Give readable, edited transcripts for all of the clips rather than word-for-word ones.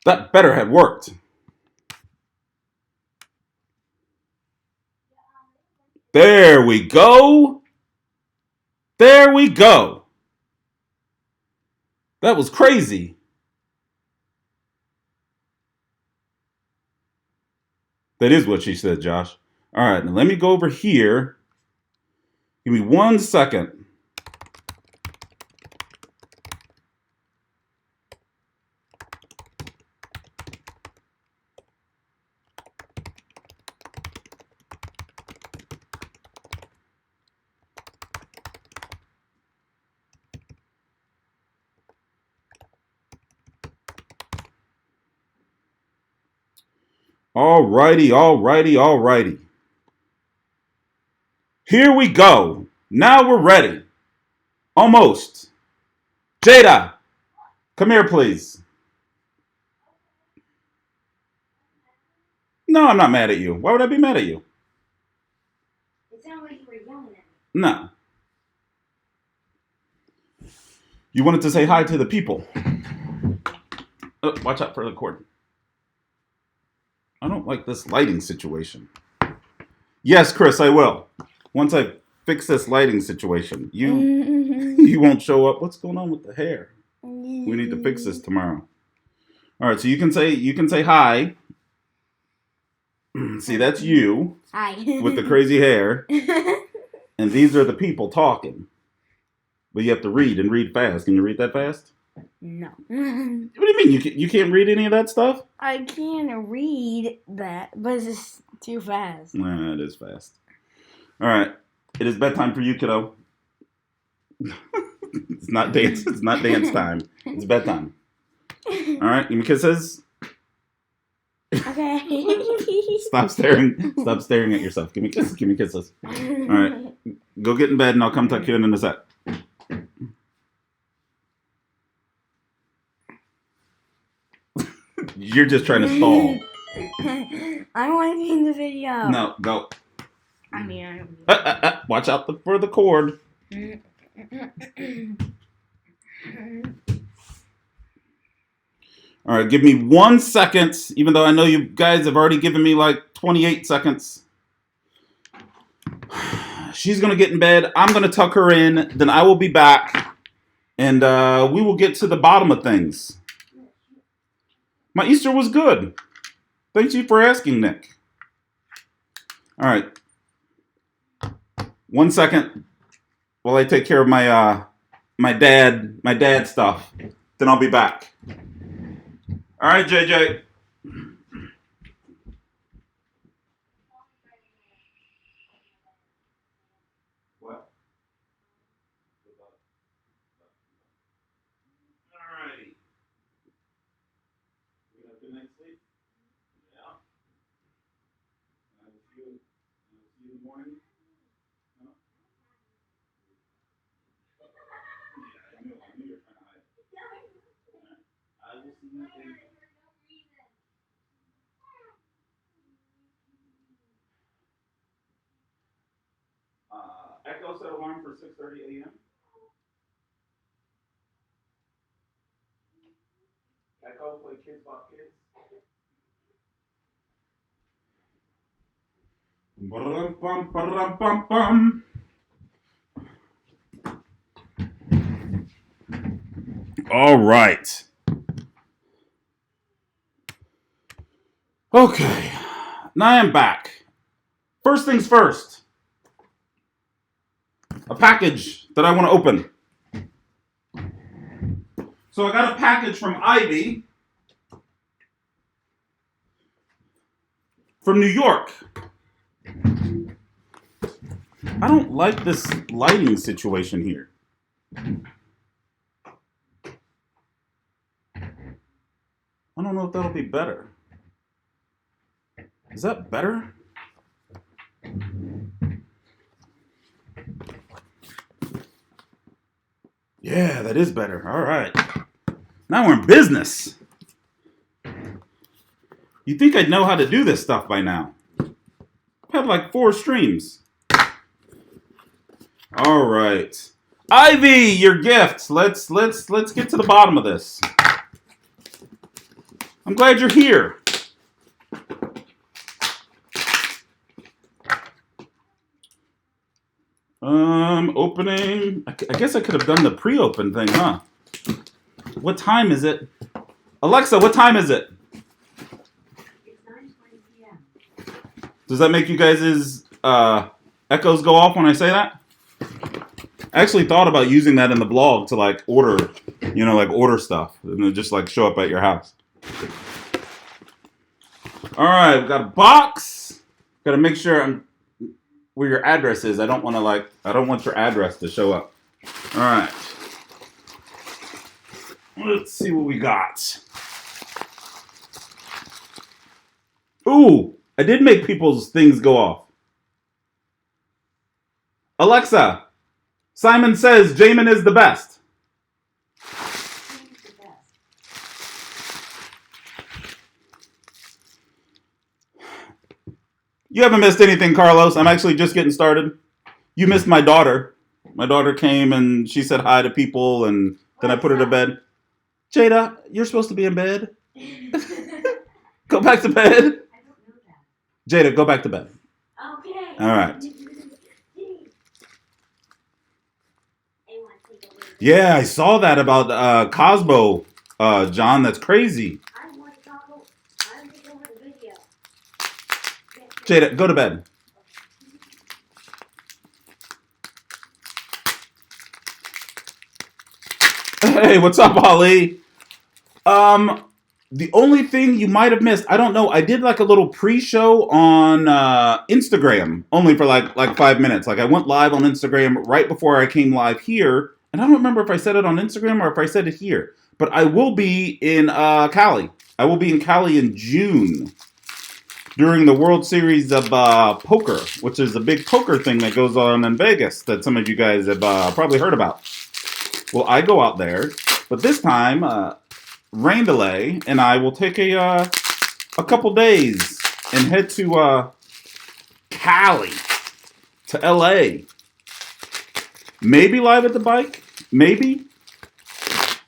That better have worked. There we go. There we go. That was crazy. That is what she said, Josh. All right, now let me go over here. Give me 1 second. Alrighty. Here we go. Now we're ready. Almost. Jada, come here, please. No, I'm not mad at you. Why would I be mad at you? It sounded like you were yelling at me. No. You wanted to say hi to the people. Oh, watch out for the cord. I don't like this lighting situation. Yes, Chris, I will. Once I fix this lighting situation, you won't show up. What's going on with the hair? We need to fix this tomorrow. All right, so you can say hi. See, that's you. Hi. With the crazy hair. And these are the people talking. But you have to read and read fast. Can you read that fast? No. What do you mean? You can't read any of that stuff? I can read that, but it's just too fast. Nah, it is fast. All right. It is bedtime for you, kiddo. It's not dance. It's not dance time. It's bedtime. All right. Give me kisses. Okay. Stop staring. Stop staring at yourself. Give me kisses. Give me kisses. All right. Go get in bed, and I'll come tuck you in a sec. You're just trying to stall. I want to be in the video. No, go. I mean, I don't. Watch out for the cord. All right, give me 1 second, even though I know you guys have already given me like 28 seconds. She's going to get in bed. I'm going to tuck her in. Then I will be back. And we will get to the bottom of things. My Easter was good. Thank you for asking, Nick. All right. 1 second while I take care of my my dad stuff. Then I'll be back. All right, JJ. What? All righty. We got good night's sleep? Yeah. I will see you in the morning. No? Yeah, I knew you were trying to hide. I will see you in. Echo set alarm for 6:30 a.m. Echo play Kids Bop Kids. Ba-dum-bum. All right. Okay. Now I am back. First things first. A package that I want to open. So I got a package from Ivy from New York. I don't like this lighting situation here. I don't know if that'll be better. Is that better? Yeah, that is better. All right. Now we're in business. You'd think I'd know how to do this stuff by now. I have like 4 streams. All right. Ivy, your gift. Let's get to the bottom of this. I'm glad you're here. Opening. I guess I could have done the pre-open thing, huh? What time is it? Alexa, what time is it? It's 9:20 p.m. Does that make you guys' echoes go off when I say that? I actually thought about using that in the blog to like order, order stuff and then just like show up at your house. All right, we got a box. Got to make sure where your address is. I don't want your address to show up. All right. Let's see what we got. Ooh, I did make people's things go off. Alexa, Simon says Jaman is the best. Who's the best? You haven't missed anything, Carlos. I'm actually just getting started. You missed my daughter. My daughter came and she said hi to people and then I put her to bed. Jada, you're supposed to be in bed. Go back to bed. I don't know that. Jada, go back to bed. Okay. All right. Yeah, I saw that about Cosmo, John. That's crazy. I want to talk over the video. Jada, go to bed. Hey, what's up, Holly? The only thing you might have missed, I don't know. I did like a little pre-show on Instagram, only for like 5 minutes. Like I went live on Instagram right before I came live here, and I don't remember if I said it on Instagram or if I said it here. But I will be in Cali. I will be in Cali in June during the World Series of Poker, which is a big poker thing that goes on in Vegas that some of you guys have probably heard about. Well, I go out there, but this time, rain delay, and I will take a couple days and head to Cali, to LA. Maybe live at the bike. Maybe.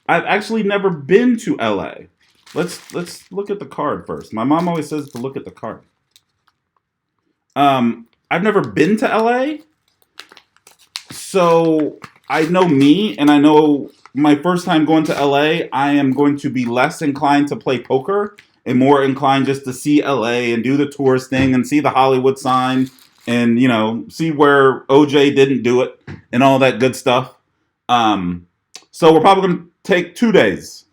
I've actually never been to LA. Let's look at the card first. My mom always says to look at the card. I've never been to LA, so I know me, and I know my first time going to LA, I am going to be less inclined to play poker and more inclined just to see LA and do the tourist thing and see the Hollywood sign and, see where OJ didn't do it and all that good stuff. So we're probably going to take 2 days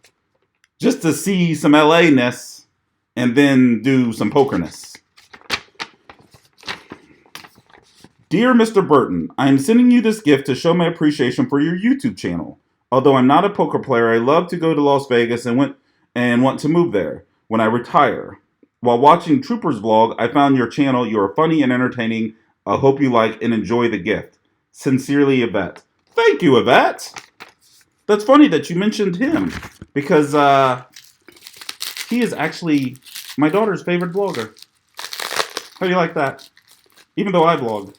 just to see some LA-ness and then do some pokerness. Dear Mr. Burton, I am sending you this gift to show my appreciation for your YouTube channel. Although I'm not a poker player, I love to go to Las Vegas and want to move there when I retire. While watching Trooper's vlog, I found your channel. You are funny and entertaining. I hope you like and enjoy the gift. Sincerely, Yvette. Thank you, Yvette. That's funny that you mentioned him because he is actually my daughter's favorite vlogger. How do you like that? Even though I vlog.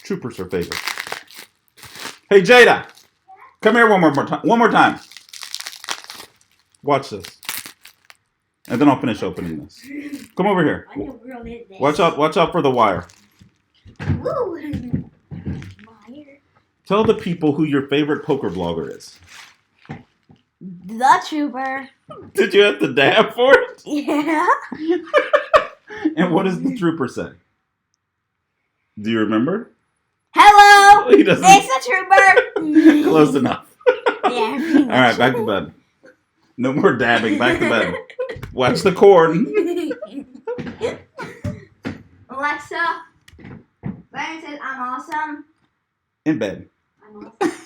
Trooper's her favorite. Hey, Jada, come here one more time. Watch this. And then I'll finish opening this. Come over here. I know girl is this. Watch out for the wire. Ooh. Wire. Tell the people who your favorite poker vlogger is. The Trooper. Did you have to dab for it? Yeah. And what does the Trooper say? Do you remember? Hello. He doesn't. It's the Trooper. Close enough. Yeah. All right, back to bed. No more dabbing. Back to bed. Watch the cord. Alexa, Brian says I'm awesome. In bed. I'm awesome.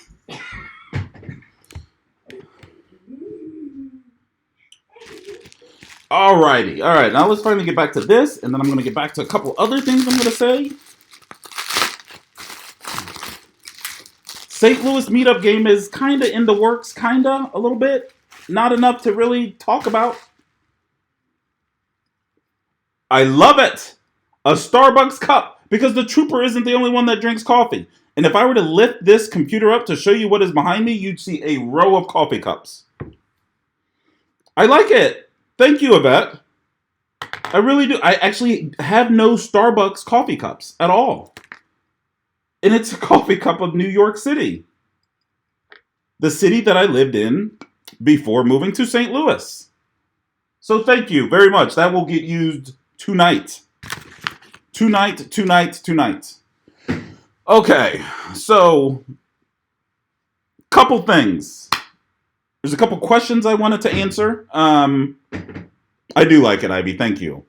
Alrighty. All right. Now let's finally get back to this, and then I'm going to get back to a couple other things I'm going to say. St. Louis meetup game is kind of in the works, a little bit. Not enough to really talk about. I love it. A Starbucks cup, because the Trooper isn't the only one that drinks coffee. And if I were to lift this computer up to show you what is behind me, you'd see a row of coffee cups. I like it. Thank you, Yvette. I really do. I actually have no Starbucks coffee cups at all. And it's a coffee cup of New York City, the city that I lived in before moving to St. Louis. So thank you very much. That will get used tonight. Tonight. Okay, so couple things. There's a couple questions I wanted to answer. I do like it, Ivy. Thank you.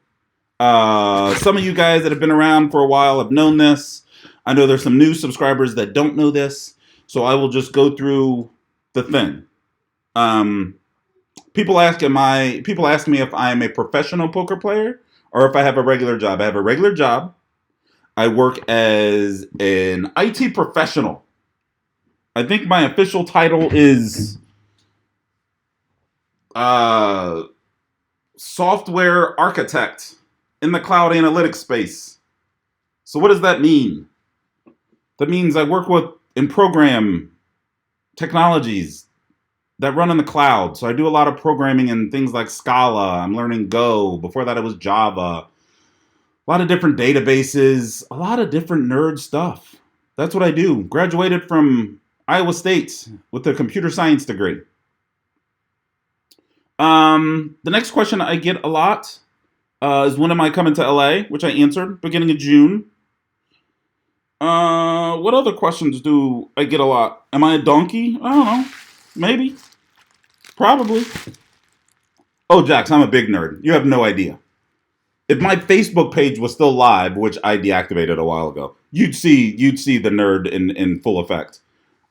Some of you guys that have been around for a while have known this. I know there's some new subscribers that don't know this, so I will just go through the thing. People ask me if I am a professional poker player or if I have a regular job. I have a regular job. I work as an IT professional. I think my official title is software architect in the cloud analytics space. So what does that mean? That means I work with and program technologies that run in the cloud. So I do a lot of programming in things like Scala. I'm learning Go. Before that, it was Java. A lot of different databases, a lot of different nerd stuff. That's what I do. Graduated from Iowa State with a computer science degree. The next question I get a lot is when am I coming to LA, which I answered beginning of June. What other questions do I get a lot? Am I a donkey? I don't know. Maybe. Probably. Oh, Jax, I'm a big nerd. You have no idea. If my Facebook page was still live, which I deactivated a while ago, you'd see the nerd in full effect.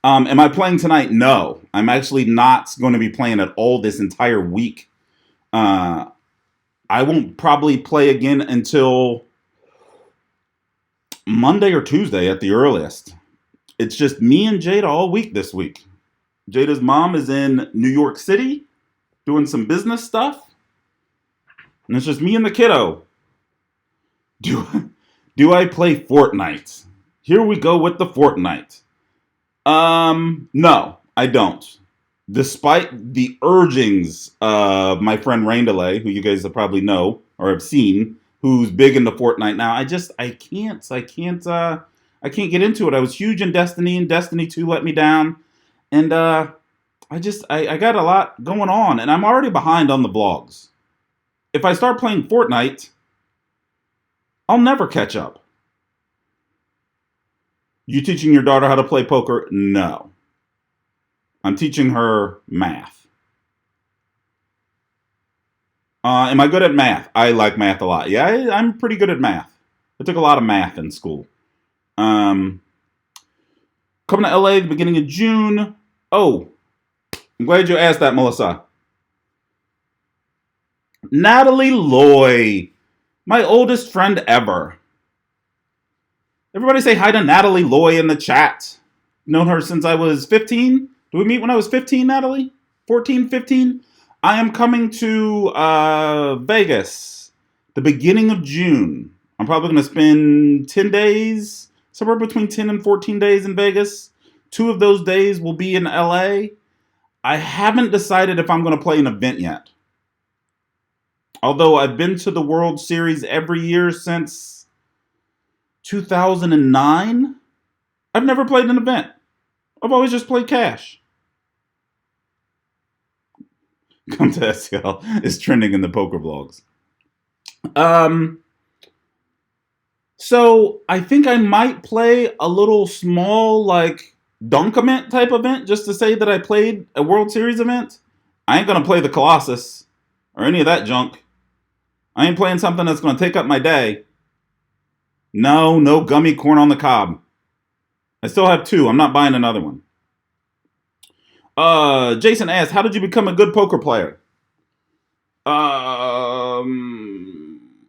Am I playing tonight? No. I'm actually not going to be playing at all this entire week. I won't probably play again until Monday or Tuesday at the earliest. It's just me and Jada all week this week. Jada's mom is in New York City doing some business stuff. And it's just me and the kiddo. Do I play Fortnite? Here we go with the Fortnite. No, I don't. Despite the urgings of my friend Raindelay, who you guys probably know or have seen, who's big into Fortnite now, I can't get into it. I was huge in Destiny, and Destiny 2 let me down. And I got a lot going on, and I'm already behind on the vlogs. If I start playing Fortnite, I'll never catch up. You teaching your daughter how to play poker? No. I'm teaching her math. Am I good at math? I like math a lot. Yeah, I'm pretty good at math. I took a lot of math in school. Coming to LA the beginning of June. Oh, I'm glad you asked that, Melissa. Natalie Loy, my oldest friend ever. Everybody say hi to Natalie Loy in the chat. Known her since I was 15. Did we meet when I was 15, Natalie? 14, 15? I am coming to Vegas the beginning of June. I'm probably going to spend 10 days, somewhere between 10 and 14 days in Vegas. 2 of those days will be in LA. I haven't decided if I'm going to play an event yet. Although I've been to the World Series every year since 2009, I've never played an event. I've always just played cash. Come to SCL is trending in the poker vlogs. So I think I might play a little small, like, Dunkament type event just to say that I played a World Series event. I ain't going to play the Colossus or any of that junk. I ain't playing something that's going to take up my day. No gummy corn on the cob. I still have 2. I'm not buying another one. Jason asked, how did you become a good poker player? Number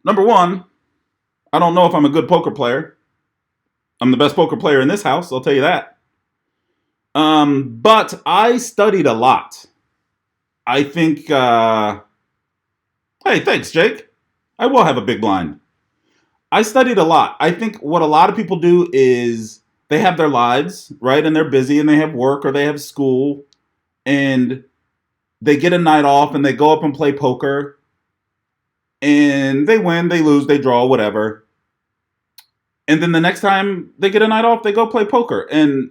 1, I don't know if I'm a good poker player. I'm the best poker player in this house, I'll tell you that. But I studied a lot. I think, hey, thanks, Jake. I will have a big blind. I studied a lot. I think what a lot of people do is they have their lives, right? And they're busy and they have work or they have school. And they get a night off and they go up and play poker, and they win, they lose, they draw, whatever. And then the next time they get a night off, they go play poker, and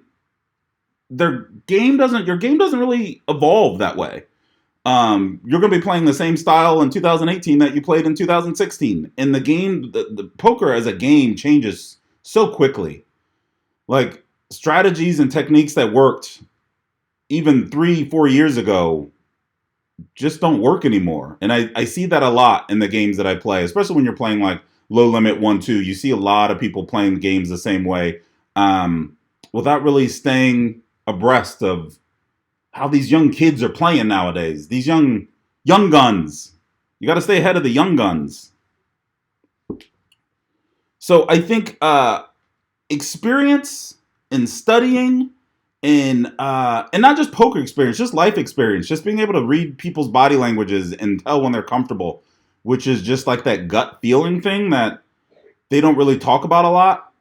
your game doesn't really evolve that way. You're going to be playing the same style in 2018 that you played in 2016. And the game, the poker as a game changes so quickly. Like, strategies and techniques that worked even 3-4 years ago just don't work anymore. And I see that a lot in the games that I play, especially when you're playing like low limit 1-2. You see a lot of people playing games the same way, without really staying abreast of how these young kids are playing nowadays. These young guns. You got to stay ahead of the young guns. So I think experience and studying and not just poker experience, just life experience, just being able to read people's body languages and tell when they're comfortable, which is just like that gut feeling thing that they don't really talk about a lot.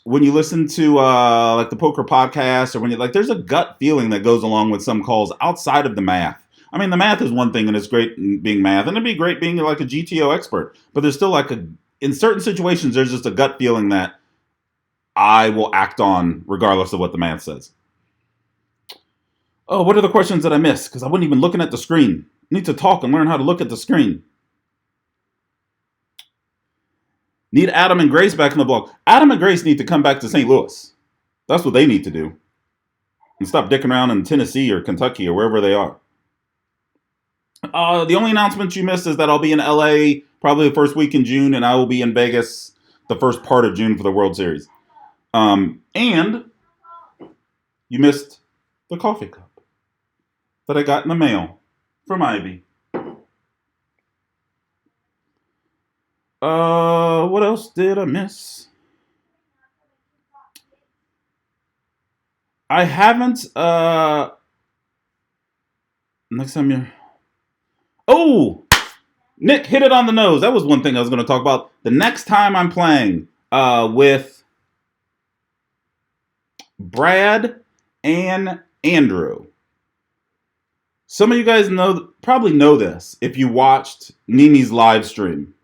When you listen to like the poker podcast, or when you like, there's a gut feeling that goes along with some calls outside of the math. I mean, the math is one thing, and it's great being math, and it'd be great being like a GTO expert. But there's still like in certain situations, there's just a gut feeling that I will act on regardless of what the math says. Oh, what are the questions that I missed? Because I wasn't even looking at the screen. I need to talk and learn how to look at the screen. Need Adam and Grace back in the blog. Adam and Grace need to come back to St. Louis. That's what they need to do. And stop dicking around in Tennessee or Kentucky or wherever they are. The only announcement you missed is that I'll be in LA probably the first week in June, and I will be in Vegas the first part of June for the World Series. And you missed the coffee cup that I got in the mail from Ivy. What else did I miss? I haven't, next time you're... Oh! Nick hit it on the nose. That was one thing I was going to talk about. The next time I'm playing, with Brad and Andrew. Some of you guys probably know this if you watched Nini's live stream,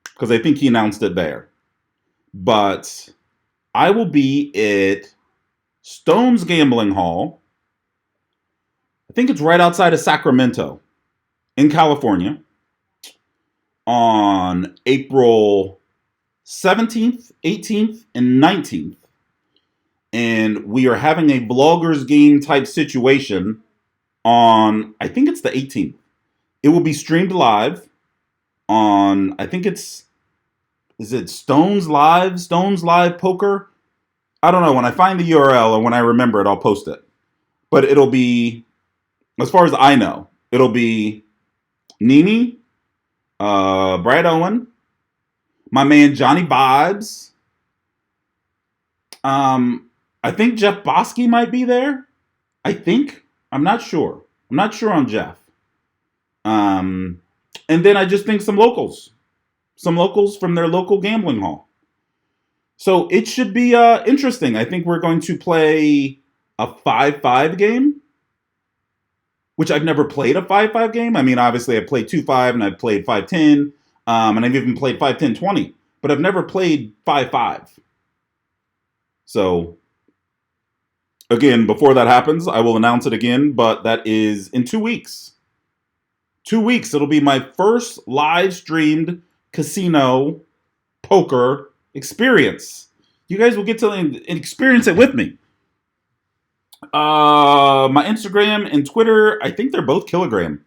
because I think he announced it there. But I will be at Stone's Gambling Hall. I think it's right outside of Sacramento in California on April 17th, 18th, and 19th. And we are having a vloggers game type situation on, I think it's the 18th. It will be streamed live on, I think is it Stone's Live Poker? I don't know. When I find the URL or when I remember it, I'll post it. But it'll be, as far as I know, it'll be Nini, Brad Owen, my man Johnny Vibes. I think Jeff Bosky might be there. I think. I'm not sure. I'm not sure on Jeff. And then I just think some locals. Some locals from their local gambling hall. So it should be interesting. I think we're going to play a 5-5 game, which I've never played a 5-5 game. I mean, obviously I played 2-5 and I've played 5-10, and I've even played 5-10-20, but I've never played 5-5. So again, before that happens, I will announce it again, but that is in 2 weeks. 2 weeks, it'll be my first live streamed casino poker experience. You guys will get to experience it with me. My Instagram and Twitter, I think they're both Kilogram.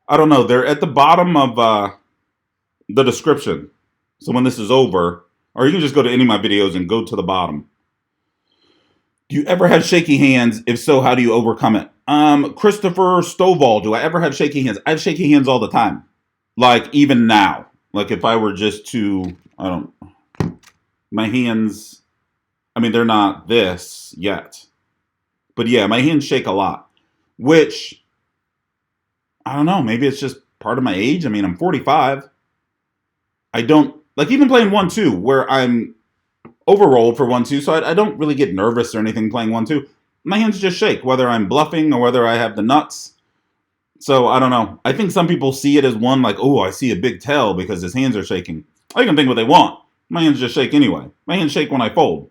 I don't know. They're at the bottom of the description. So when this is over, or you can just go to any of my videos and go to the bottom. Do you ever have shaky hands? If so, how do you overcome it? Christopher Stovall, do I ever have shaky hands? I have shaky hands all the time. Like even now. Like if I were just to, my hands, I mean, they're not this yet. But yeah, my hands shake a lot. Which, I don't know, maybe it's just part of my age. I mean, I'm 45. I don't, like even playing 1-2, where I'm overrolled for 1-2, so I don't really get nervous or anything playing 1-2. My hands just shake, whether I'm bluffing or whether I have the nuts. So I don't know. I think some people see it as one like, oh, I see a big tail because his hands are shaking. They can think what they want. My hands just shake anyway. My hands shake when I fold.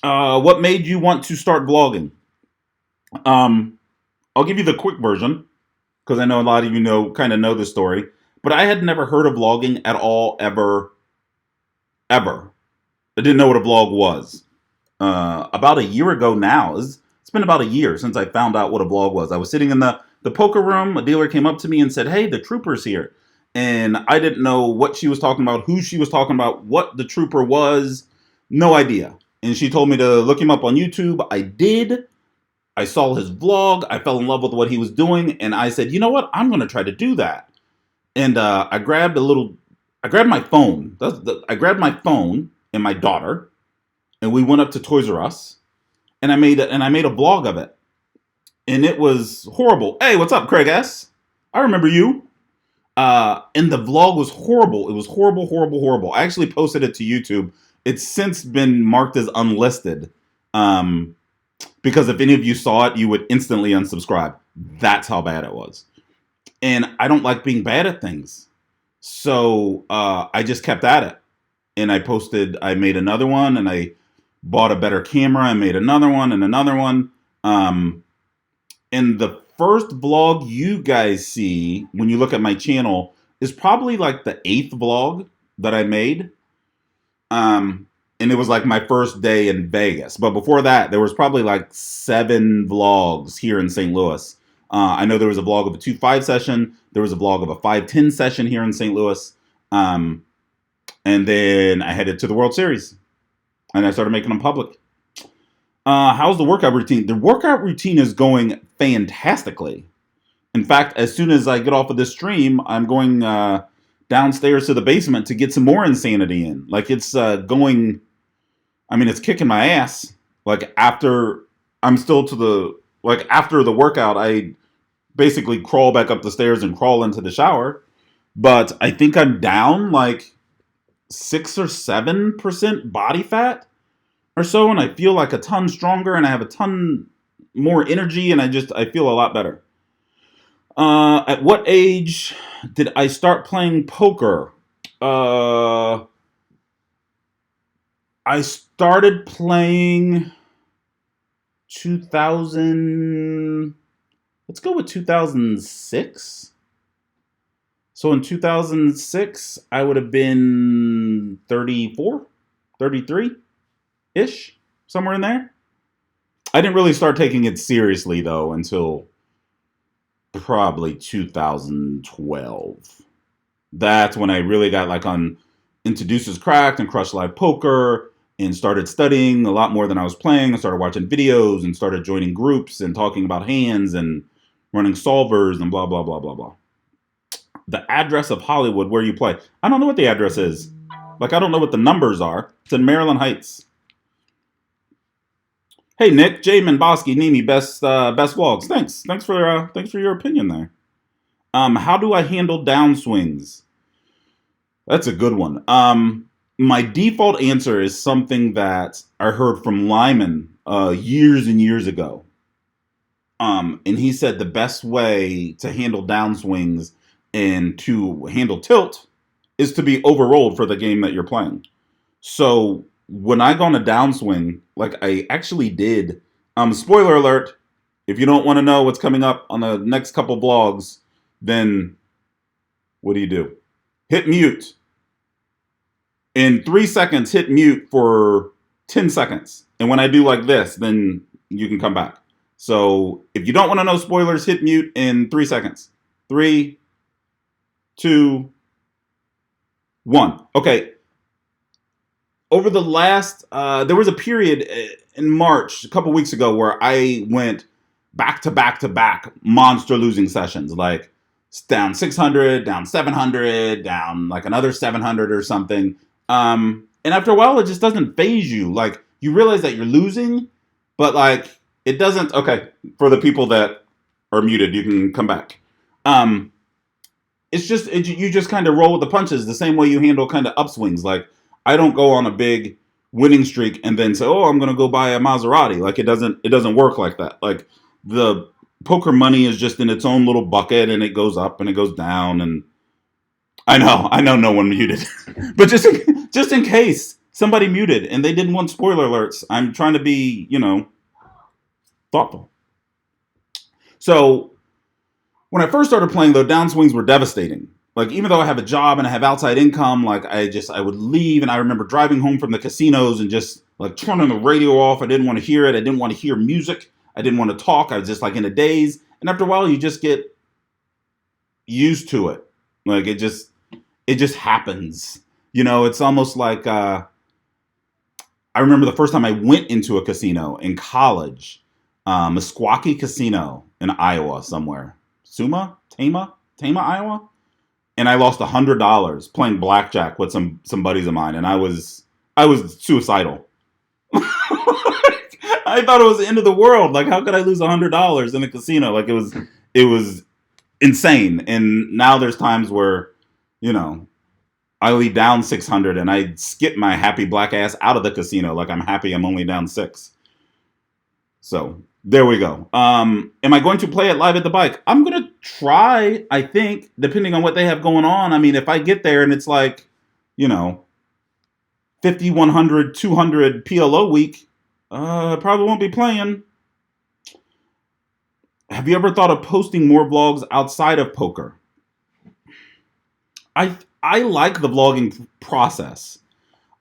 What made you want to start vlogging? I'll give you the quick version because I know a lot of you kind of know the story. But I had never heard of vlogging at all, ever. I didn't know what a vlog was. About a year ago now, it's been about a year since I found out what a vlog was. I was sitting in the poker room. A dealer came up to me and said, hey, the trooper's here. And I didn't know what she was talking about, who she was talking about, what the trooper was. No idea. And she told me to look him up on YouTube. I did. I saw his vlog. I fell in love with what he was doing. And I said, you know what? I'm going to try to do that. And I grabbed my phone. I grabbed my phone and my daughter. And we went up to Toys R Us. And I made a vlog of it. And it was horrible. Hey, what's up, Craig S? I remember you. And the vlog was horrible. It was horrible, horrible, horrible. I actually posted it to YouTube. It's since been marked as unlisted. Because if any of you saw it, you would instantly unsubscribe. That's how bad it was. And I don't like being bad at things. So I just kept at it. And I made another one, and I bought a better camera. I made another one and another one. And the first vlog you guys see when you look at my channel is probably like the 8th vlog that I made. And it was like my first day in Vegas. But before that, there was probably like 7 vlogs here in St. Louis. I know there was a vlog of a 2-5 session. There was a vlog of a 5-10 session here in St. Louis. And then I headed to the World Series. And I started making them public. How's the workout routine? The workout routine is going fantastically. In fact, as soon as I get off of this stream, I'm going downstairs to the basement to get some more insanity in. Like it's going, I mean, it's kicking my ass. Like after the workout, I basically crawl back up the stairs and crawl into the shower. But I think I'm down like 6 or 7% body fat or so, and I feel like a ton stronger, and I have a ton more energy, and I feel a lot better. At what age did I start playing poker? I started playing 2000. Let's go with 2006. So in 2006, I would have been 34, 33-ish, somewhere in there. I didn't really start taking it seriously, though, until probably 2012. That's when I really got like into Deuces Cracked and Crush Live Poker and started studying a lot more than I was playing. I started watching videos and started joining groups and talking about hands and running solvers and blah, blah, blah, blah, blah. The address of Hollywood where you play. I don't know what the address is. Like, I don't know what the numbers are. It's in Maryland Heights. Hey, Nick, Jaman, Bosky, Nimi, best vlogs. Thanks for your opinion there. How do I handle downswings? That's a good one. My default answer is something that I heard from Lyman years and years ago. And he said the best way to handle downswings and to handle tilt is to be overrolled for the game that you're playing. So when I go on a downswing, like I actually did, spoiler alert, if you don't want to know what's coming up on the next couple vlogs, then what do? Hit mute. In 3 seconds, hit mute for 10 seconds. And when I do like this, then you can come back. So if you don't want to know spoilers, hit mute in 3 seconds. 3, 2, 1. Okay. Over the last, there was a period in March, a couple weeks ago, where I went back to back to back monster losing sessions. Like down 600, down 700, down like another 700 or something. And after a while, it just doesn't phase you. Like you realize that you're losing, but like it doesn't. Okay, for the people that are muted, you can come back. It's just you just kind of roll with the punches the same way you handle kind of upswings. Like I don't go on a big winning streak and then say, "Oh, I'm going to go buy a Maserati." Like it doesn't work like that. Like the poker money is just in its own little bucket, and it goes up and it goes down. And I know, no one muted, but just in case somebody muted and they didn't want spoiler alerts, I'm trying to be, thoughtful. So when I first started playing, though, downswings were devastating. Like, even though I have a job and I have outside income, like, I would leave, and I remember driving home from the casinos and just, like, turning the radio off. I didn't want to hear it. I didn't want to hear music. I didn't want to talk. I was just, like, in a daze. And after a while, you just get used to it. Like, it just happens. It's almost like, I remember the first time I went into a casino in college, Meskwaki Casino in Iowa somewhere. Tama, Iowa? And I lost $100 playing blackjack with some buddies of mine, and I was suicidal. I thought it was the end of the world. Like, how could I lose $100 in a casino? Like, it was insane. And now there's times where, I leave down 600 and I skip my happy black ass out of the casino. Like, I'm happy I'm only down 6. So there we go. Am I going to play it live at the bike? I'm going to try, I think, depending on what they have going on. I mean, if I get there and it's like, 50, 100, 200 PLO week, I probably won't be playing. Have you ever thought of posting more vlogs outside of poker? I like the vlogging process.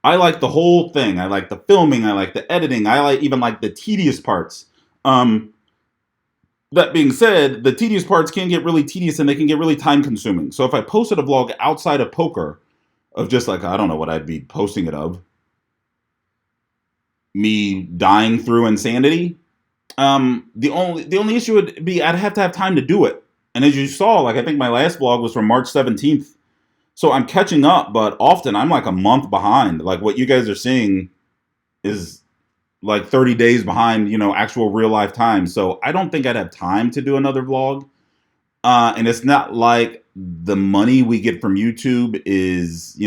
I like the whole thing. I like the filming. I like the editing. I even like the tedious parts. That being said, the tedious parts can get really tedious and they can get really time consuming. So if I posted a vlog outside of poker of just like, I don't know what I'd be posting it of, me dying through insanity, the only issue would be I'd have to have time to do it. And as you saw, like, I think my last vlog was from March 17th. So I'm catching up, but often I'm like a month behind. Like, what you guys are seeing is like 30 days behind, actual real life time. So I don't think I'd have time to do another vlog. And it's not like the money we get from YouTube is,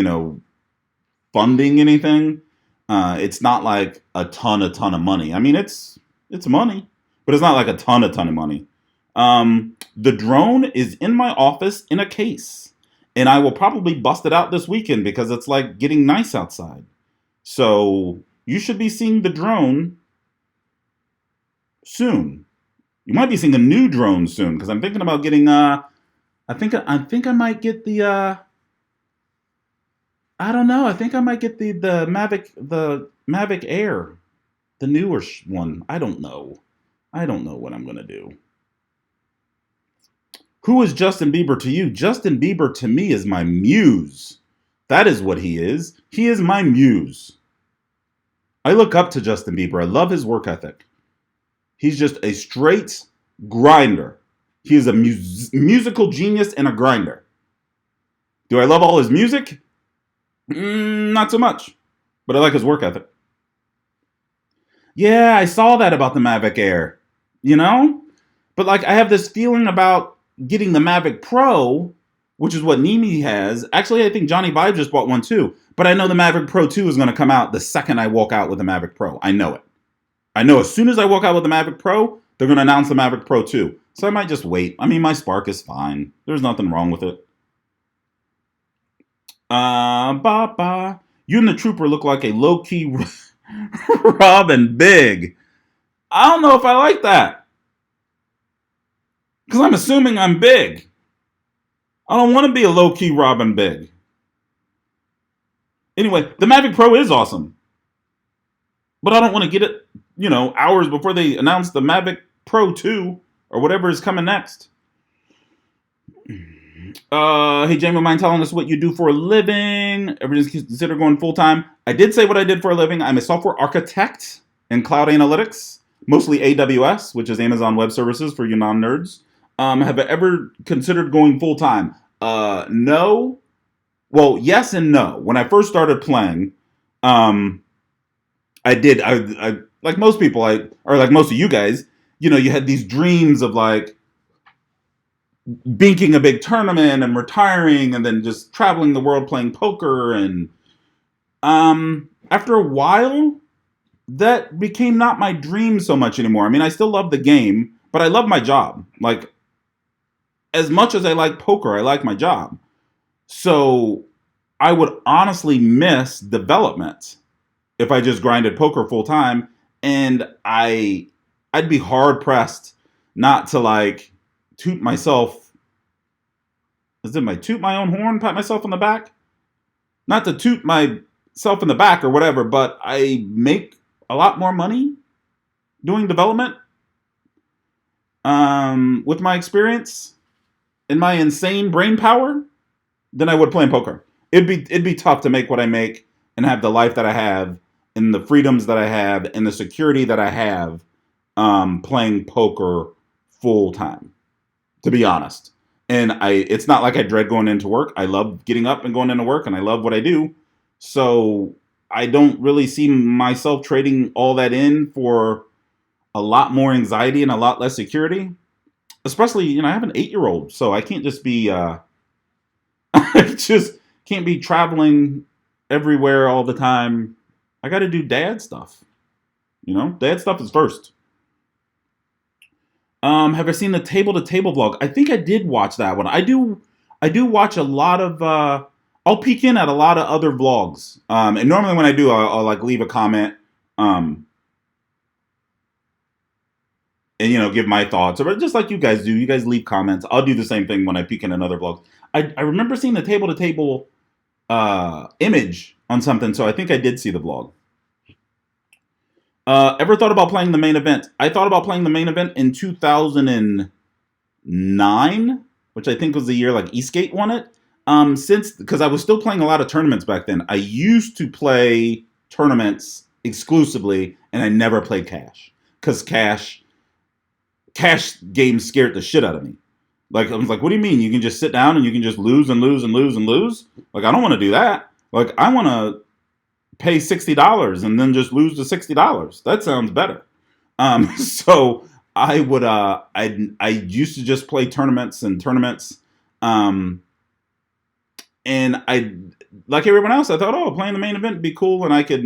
funding anything. It's not like a ton of money. I mean, it's money, but it's not like a ton of money. The drone is in my office in a case. And I will probably bust it out this weekend because it's like getting nice outside. So you should be seeing the drone soon. You might be seeing a new drone soon because I'm thinking about getting. I think I might get the. I don't know. I think I might get the Mavic Air, the newer one. I don't know. I don't know what I'm gonna do. Who is Justin Bieber to you? Justin Bieber to me is my muse. That is what he is. He is my muse. I look up to Justin Bieber. I love his work ethic. He's just a straight grinder. He is a musical genius and a grinder. Do I love all his music? Not so much. But I like his work ethic. Yeah, I saw that about the Mavic Air. But like, I have this feeling about getting the Mavic Pro, which is what Nimi has. Actually, I think Johnny Vibe just bought one too. But I know the Mavic Pro 2 is going to come out the second I walk out with the Mavic Pro. I know it. I know as soon as I walk out with the Mavic Pro, they're going to announce the Mavic Pro 2. So I might just wait. I mean, my Spark is fine. There's nothing wrong with it. You and the Trooper look like a low-key Robin Big. I don't know if I like that. Because I'm assuming I'm big. I don't want to be a low-key Robin Big. Anyway, the Mavic Pro is awesome. But I don't want to get it, hours before they announce the Mavic Pro 2 or whatever is coming next. Hey, Jaman, mind telling us what you do for a living? Everything's considered going full-time. I did say what I did for a living. I'm a software architect in cloud analytics, mostly AWS, which is Amazon Web Services for you non-nerds. Have I ever considered going full-time? No. Well, yes and no. When I first started playing, I did. I like most people, or like most of you guys, you had these dreams of like binking a big tournament and retiring and then just traveling the world playing poker. And after a while, that became not my dream so much anymore. I mean, I still love the game, but I love my job. Like, as much as I like poker, I like my job. So I would honestly miss development if I just grinded poker full time, and I'd be hard pressed not to like toot myself. Is it my toot my own horn, pat myself on the back? Not to toot myself in the back or whatever, but I make a lot more money doing development with my experience and my insane brain power than I would playing poker. It'd be tough to make what I make and have the life that I have and the freedoms that I have and the security that I have playing poker full time, to be honest. And it's not like I dread going into work. I love getting up and going into work, and I love what I do. So I don't really see myself trading all that in for a lot more anxiety and a lot less security. Especially, I have an 8-year-old, so I can't just be, I just can't be traveling everywhere all the time. I got to do dad stuff. Dad stuff is first. Have I seen the table to table vlog? I think I did watch that one. I do watch a lot of. I'll peek in at a lot of other vlogs. And normally when I do, I'll like leave a comment. And give my thoughts, or just like you guys do. You guys leave comments. I'll do the same thing when I peek in another vlog. I remember seeing the table to table image on something, so I think I did see the vlog. Ever thought about playing the main event? I thought about playing the main event in 2009, which I think was the year like Eastgate won it. Because I was still playing a lot of tournaments back then. I used to play tournaments exclusively, and I never played cash because cash games scared the shit out of me. Like, I was like, what do you mean? You can just sit down and you can just lose and lose and lose and lose? Like, I don't want to do that. Like, I want to pay $60 and then just lose the $60. That sounds better. So I would, I used to just play tournaments. And I, like everyone else, I thought, playing the main event would be cool, and I could,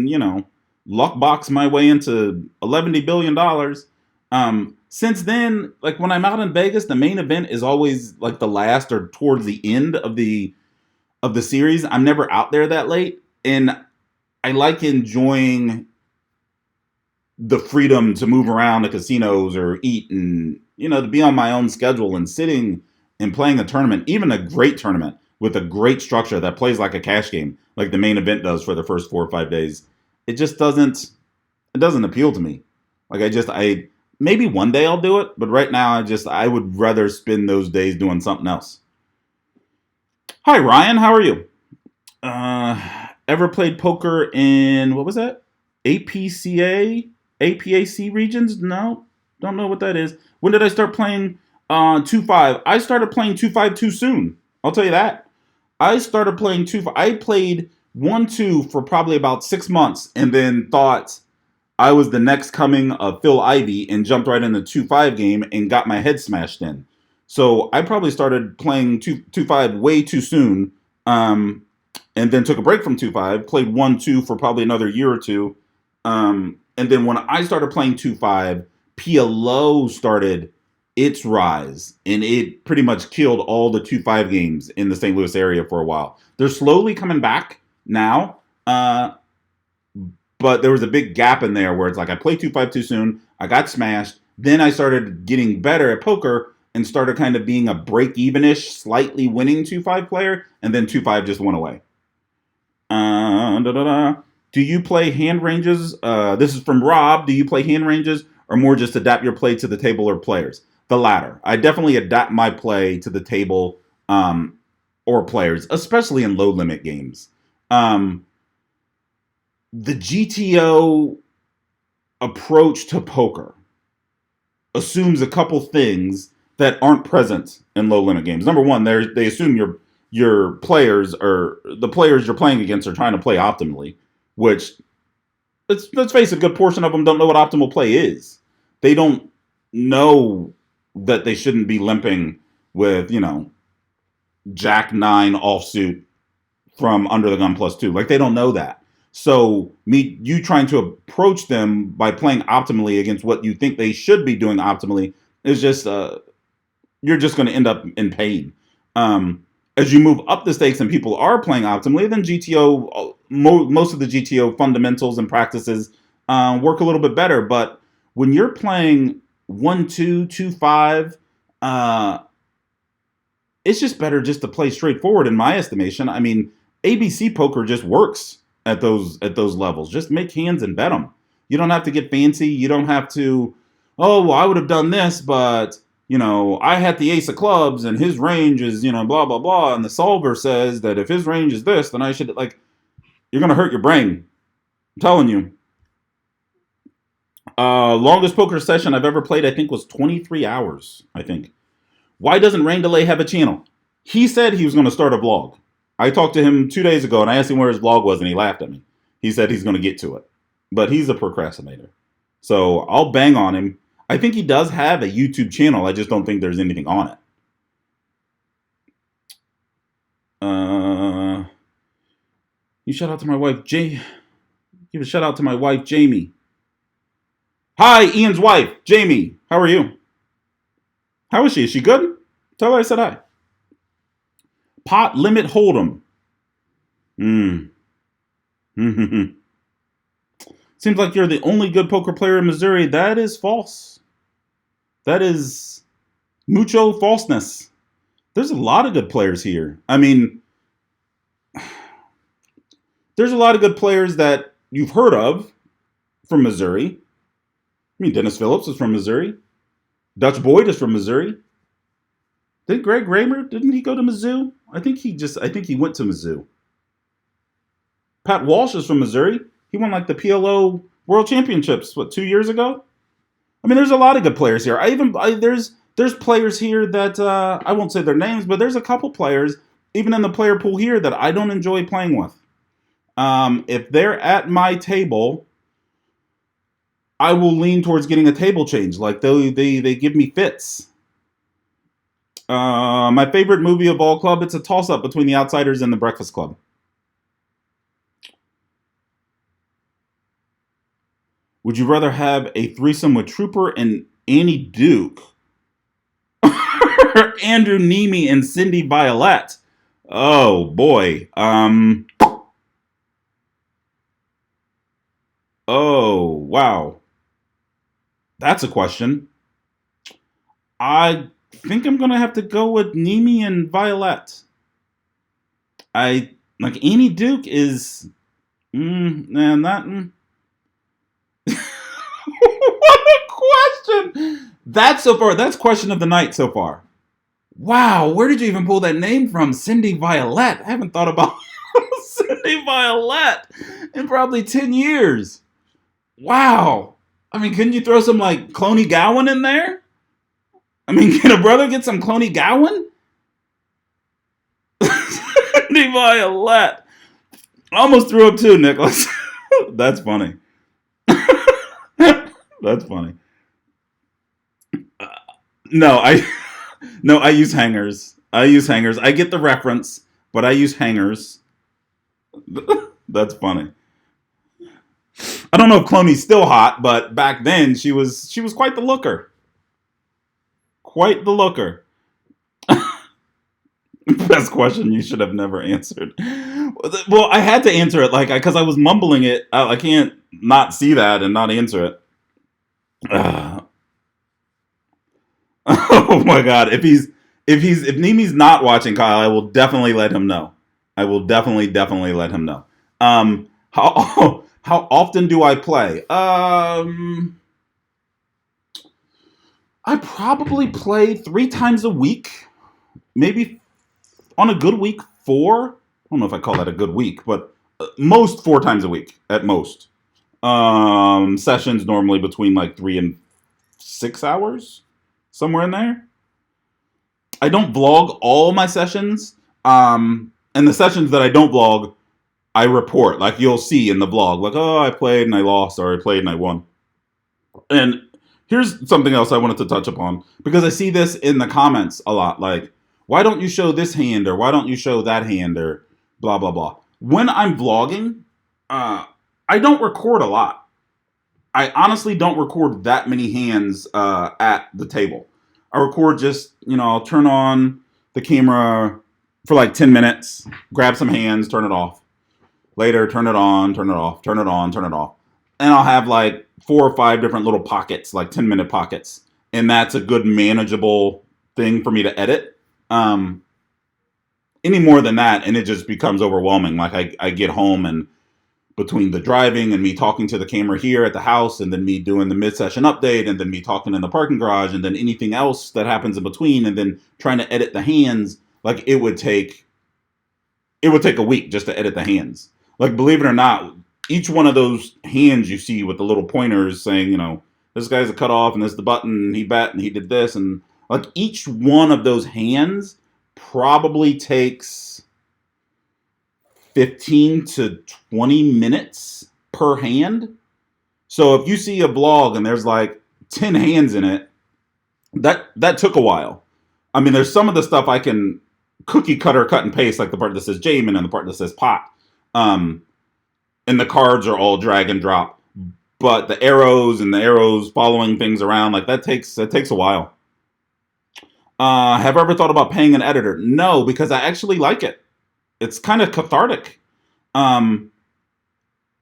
luck box my way into $11 billion. Since then, like when I'm out in Vegas, the main event is always like the last or towards the end of the series. I'm never out there that late, and I like enjoying the freedom to move around the casinos or eat and, to be on my own schedule and sitting and playing a tournament, even a great tournament with a great structure that plays like a cash game, like the main event does for the first 4 or 5 days. It just doesn't appeal to me. Like maybe one day I'll do it, but right now I would rather spend those days doing something else. Hi, Ryan. How are you? Ever played poker in, what was that? APCA? APAC regions? No. Don't know what that is. When did I start playing 2-5? I started playing 2-5 too soon. I'll tell you that. I started playing 2-5. I played 1-2 for probably about 6 months and then thought I was the next coming of Phil Ivey and jumped right in the 2-5 game and got my head smashed in. So I probably started playing 2-5 way too soon, and then took a break from 2-5, played 1-2 for probably another year or two. And then when I started playing 2-5, PLO started its rise, and it pretty much killed all the 2-5 games in the St. Louis area for a while. They're slowly coming back now, but there was a big gap in there where it's like I played 2-5 too soon, I got smashed, then I started getting better at poker and started kind of being a break-even-ish, slightly winning 2-5 player, and then 2-5 just went away. Do you play hand ranges? This is from Rob. Do you play hand ranges or more just adapt your play to the table or players? The latter. I definitely adapt my play to the table or players, especially in low limit games. The GTO approach to poker assumes a couple things that aren't present in low limit games. Number one, they assume your players or the players you're playing against are trying to play optimally, which let's face it, a good portion of them don't know what optimal play is. They don't know that they shouldn't be limping with, Jack 9 offsuit from under the gun +2. Like, they don't know that. So you trying to approach them by playing optimally against what you think they should be doing optimally It's just you're just going to end up in pain. As you move up the stakes and people are playing optimally, then GTO, most of the GTO fundamentals and practices work a little bit better. But when you're playing 1-2, 2-5, it's just better just to play straightforward, in my estimation. I mean, ABC poker just works at those levels. Just make hands and bet them. You don't have to get fancy. You don't have to, oh, well, I would have done this, but I had the ace of clubs and his range is, blah, blah, blah. And the solver says that if his range is this, then I should, you're going to hurt your brain. I'm telling you. Longest poker session I've ever played, I think, was 23 hours, I think. Why doesn't Rain Delay have a channel? He said he was going to start a vlog. I talked to him 2 days ago and I asked him where his vlog was and he laughed at me. He said he's going to get to it. But he's a procrastinator. So I'll bang on him. I think he does have a YouTube channel. I just don't think there's anything on it. You shout out to my wife, Give a shout out to my wife, Jamie. Hi, Ian's wife, Jamie. How are you? How is she? Is she good? Tell her I said hi. Pot limit hold'em. Seems like you're the only good poker player in Missouri. That is false. That is mucho falseness. There's a lot of good players here. I mean, there's a lot of good players that you've heard of from Missouri. I mean, Dennis Phillips is from Missouri. Dutch Boyd is from Missouri. Did Greg Raymer, didn't he go to Mizzou? I think he went to Mizzou. Pat Walsh is from Missouri. He won the PLO World Championships, 2 years ago? I mean, there's a lot of good players here. There's players here that, I won't say their names, but there's a couple players, even in the player pool here, that I don't enjoy playing with. If they're at my table, I will lean towards getting a table change. They give me fits. My favorite movie of all club, it's a toss-up between The Outsiders and The Breakfast Club. Would you rather have a threesome with Trooper and Annie Duke? Or Andrew Nemi and Cindy Violette? Oh, boy. Oh, wow. That's a question. I think I'm going to have to go with Nemi and Violette. Annie Duke is... What a question! That's question of the night so far. Wow, where did you even pull that name from? Cindy Violette. I haven't thought about Cindy Violette in probably 10 years. Wow. I mean, couldn't you throw some Cloney Gowan in there? I mean, can a brother get some Cloney Gowan? Cindy Violette. I almost threw up too, Nicholas. That's funny. That's funny. No, I use hangers. I get the reference, but I use hangers. That's funny. I don't know if Cloney's still hot, but back then she was quite the looker. Quite the looker. Best question you should have never answered. Well, I had to answer it because I was mumbling it. I can't not see that and not answer it. Oh my God! If Nemi's not watching, Kyle, I will definitely let him know. I will definitely let him know. How often do I play? I probably play 3 times a week. Maybe on a good week, 4. I don't know if I call that a good week, but most 4 times a week at most. Sessions normally between 3 and 6 hours, somewhere in there. I don't vlog all my sessions. And the sessions that I don't vlog, I report. You'll see in the vlog, oh, I played and I lost, or I played and I won. And here's something else I wanted to touch upon, because I see this in the comments a lot. Why don't you show this hand, or why don't you show that hand, or blah, blah, blah. When I'm vlogging, I don't record a lot. I honestly don't record that many hands at the table. I record just, I'll turn on the camera for like 10 minutes, grab some hands, turn it off. Later, turn it on, turn it off, turn it on, turn it off. And I'll have like 4 or 5 different little pockets, like 10-minute pockets. And that's a good manageable thing for me to edit. Any more than that, and it just becomes overwhelming. Like I get home, and between the driving and me talking to the camera here at the house, and then me doing the mid-session update, and then me talking in the parking garage, and then anything else that happens in between, and then trying to edit the hands, like it would take a week just to edit the hands. Like, believe it or not, each one of those hands you see with the little pointers saying, this guy's a cutoff, and this is the button, and he bet, and he did this, and like each one of those hands probably takes 15 to 20 minutes per hand. So if you see a vlog and there's like 10 hands in it, that took a while. I mean, there's some of the stuff I can cookie cutter, cut and paste, like the part that says Jaman and the part that says pot. And the cards are all drag and drop. But the arrows following things around, like that takes a while. Have I ever thought about paying an editor? No, because I actually like it. It's kind of cathartic. And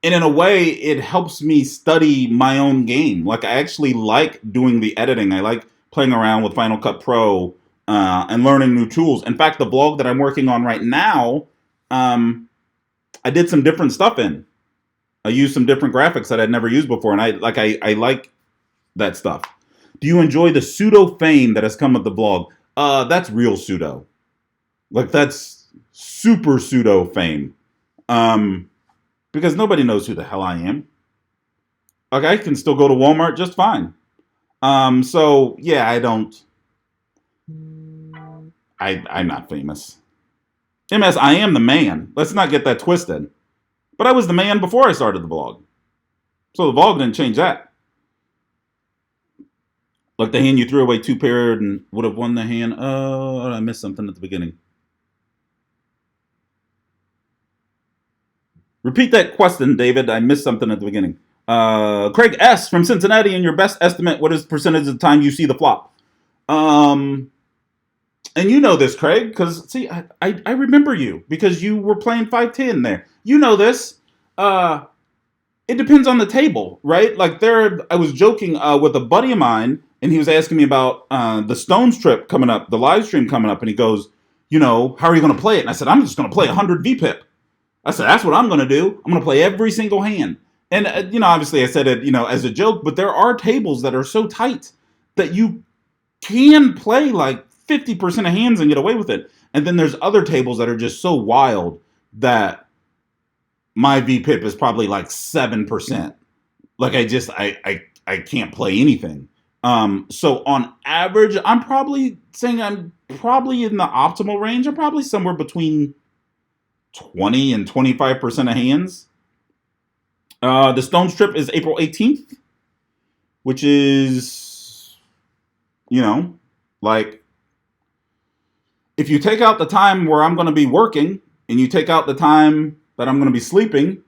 in a way, it helps me study my own game. Like, I actually like doing the editing. I like playing around with Final Cut Pro and learning new tools. In fact, the vlog that I'm working on right now, I did some different stuff in. I used some different graphics that I'd never used before, and I like that stuff. Do you enjoy the pseudo fame that has come with the blog? That's real pseudo. Like, that's super pseudo fame. Because nobody knows who the hell I am. Like, I can still go to Walmart just fine. So, yeah, I'm not famous. MS, I am the man. Let's not get that twisted. But I was the man before I started the vlog. So the vlog didn't change that. Like the hand you threw away 2-paired and would have won the hand. Oh, I missed something at the beginning. Repeat that question, David. I missed something at the beginning. Craig S. from Cincinnati, in your best estimate, what is the percentage of the time you see the flop? And you know this, Craig, because, see, I remember you, because you were playing 5-10 there. You know this. It depends on the table, right? Like, I was joking with a buddy of mine, and he was asking me about the Stones trip coming up, the live stream coming up, and he goes, how are you going to play it? And I said, I'm just going to play 100 VPIP. I said, that's what I'm going to do. I'm going to play every single hand. And, obviously I said it, as a joke, but there are tables that are so tight that you can play like 50% of hands and get away with it. And then there's other tables that are just so wild that my VPIP is probably like 7%. Like, I can't play anything. So on average, I'm probably saying I'm probably in the optimal range. I'm probably somewhere between 20 and 25% of hands. The Stones trip is April 18th, which is, like, if you take out the time where I'm going to be working, and you take out the time that I'm going to be sleeping,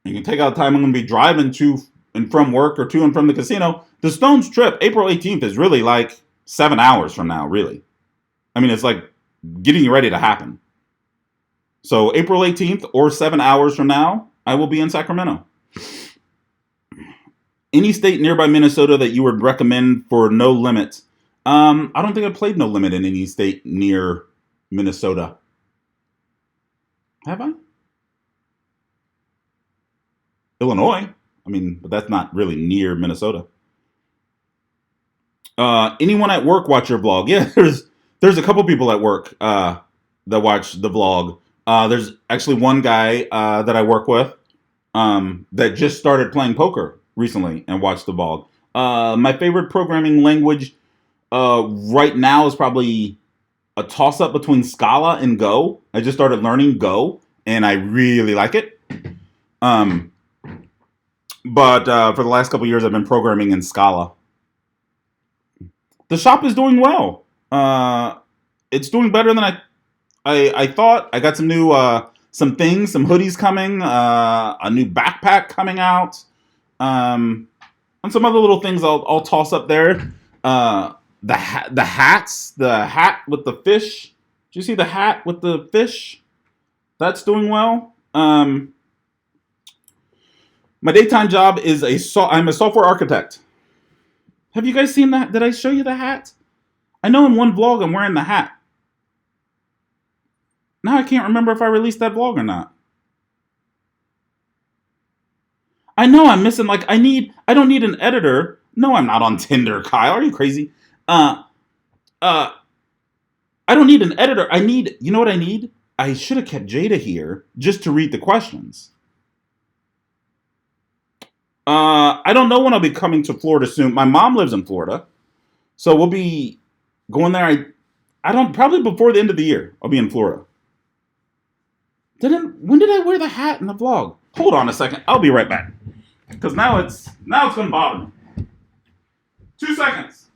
and you take out the time I'm going to be driving to and from work or to and from the casino, the Stones trip, April 18th, is really like 7 hours from now, really. I mean, it's like getting ready to happen. So April 18th or 7 hours from now, I will be in Sacramento. Any state nearby Minnesota that you would recommend for No Limit? I don't think I've played No Limit in any state near Minnesota. Have I? Illinois. I mean, but that's not really near Minnesota. Anyone at work watch your vlog? Yeah, there's a couple people at work that watch the vlog. There's actually one guy that I work with that just started playing poker recently and watched the vlog. My favorite programming language right now is probably a toss-up between Scala and Go. I just started learning Go, and I really like it. But for the last couple years, I've been programming in Scala. The shop is doing well. It's doing better than I thought. I got some new some hoodies coming, a new backpack coming out, and some other little things I'll toss up there. The hats, the hat with the fish. Do you see the hat with the fish? That's doing well. My daytime job is I'm a software architect. Have you guys seen that? Did I show you the hat? I know in one vlog I'm wearing the hat. Now I can't remember if I released that vlog or not. I know I'm missing, like, I don't need an editor. No, I'm not on Tinder, Kyle. Are you crazy? I don't need an editor. You know what I need? I should have kept Jada here just to read the questions. I don't know when I'll be coming to Florida soon. My mom lives in Florida, so we'll be going there. Probably before the end of the year, I'll be in Florida. When did I wear the hat in the vlog? Hold on a second. I'll be right back. Because now it's going to bother me. 2 seconds.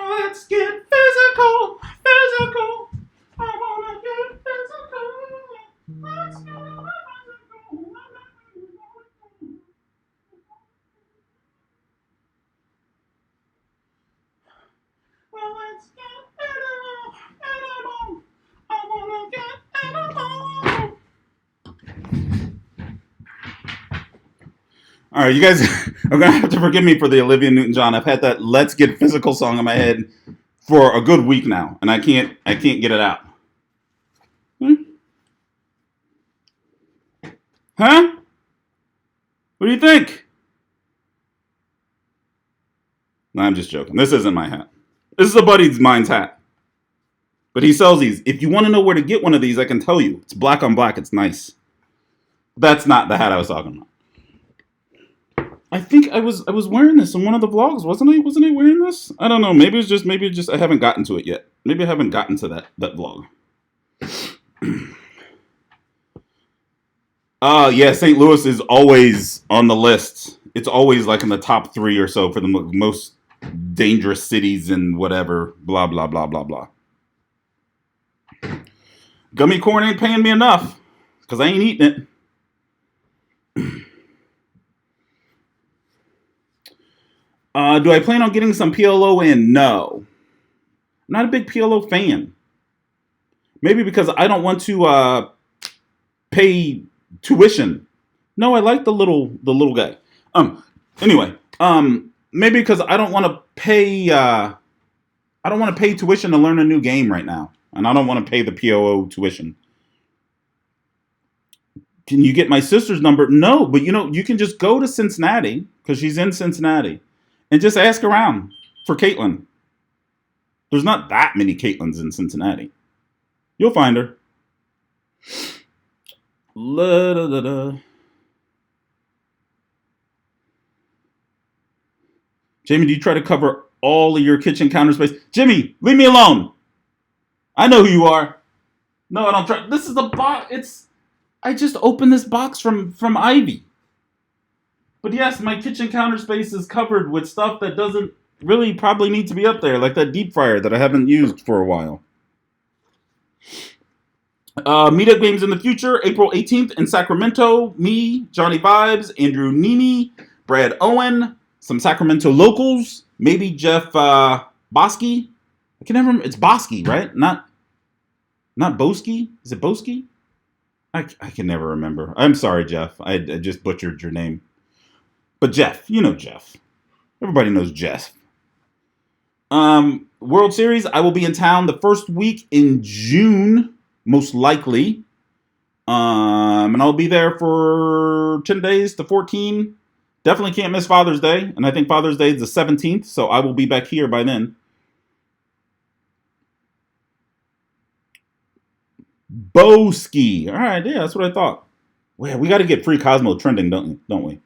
Let's get physical, physical. I wanna get physical. Let's get physical. Well, let's get animal. I wanna get animal. All right, you guys are gonna have to forgive me for the Olivia Newton-John. I've had that "Let's Get Physical" song in my head for a good week now, and I can't get it out. Huh? What do you think? No, I'm just joking. This isn't my hat. This is a buddy of mine's hat. But he sells these. If you want to know where to get one of these, I can tell you. It's black on black. It's nice. That's not the hat I was talking about. I think I was wearing this in one of the vlogs, wasn't I? Wasn't I wearing this? I don't know. Maybe it's just I haven't gotten to it yet. Maybe I haven't gotten to that vlog. Yeah, St. Louis is always on the list. It's always like in the top 3 or so for the most dangerous cities and whatever. Blah blah blah blah blah. Gummy corn ain't paying me enough because I ain't eating it. Do I plan on getting some PLO in? No. I'm not a big PLO fan. Maybe because I don't want to pay tuition. No, I like the little guy. Anyway, maybe because I don't want to pay tuition to learn a new game right now. And I don't want to pay the PLO tuition. Can you get my sister's number? No, but you can just go to Cincinnati because she's in Cincinnati. And just ask around for Caitlin. There's not that many Caitlins in Cincinnati. You'll find her. Jamie, do you try to cover all of your kitchen counter space? Jimmy, leave me alone. I know who you are. No, I don't try. This is the box. I just opened this box from Ivy. But yes, my kitchen counter space is covered with stuff that doesn't really probably need to be up there, like that deep fryer that I haven't used for a while. Meetup games in the future, April 18th in Sacramento. Me, Johnny Vibes, Andrew Nini, Brad Owen, some Sacramento locals, maybe Jeff Bosky. I can never remember. It's Bosky, right? Not Boski? Is it Boski? I can never remember. I'm sorry, Jeff. I just butchered your name. But Jeff, you know Jeff. Everybody knows Jeff. World Series, I will be in town the first week in June, most likely. And I'll be there for 10 days to 14. Definitely can't miss Father's Day. And I think Father's Day is the 17th, so I will be back here by then. Boski. All right, yeah, that's what I thought. Well, we got to get Free Cosmo trending, don't we?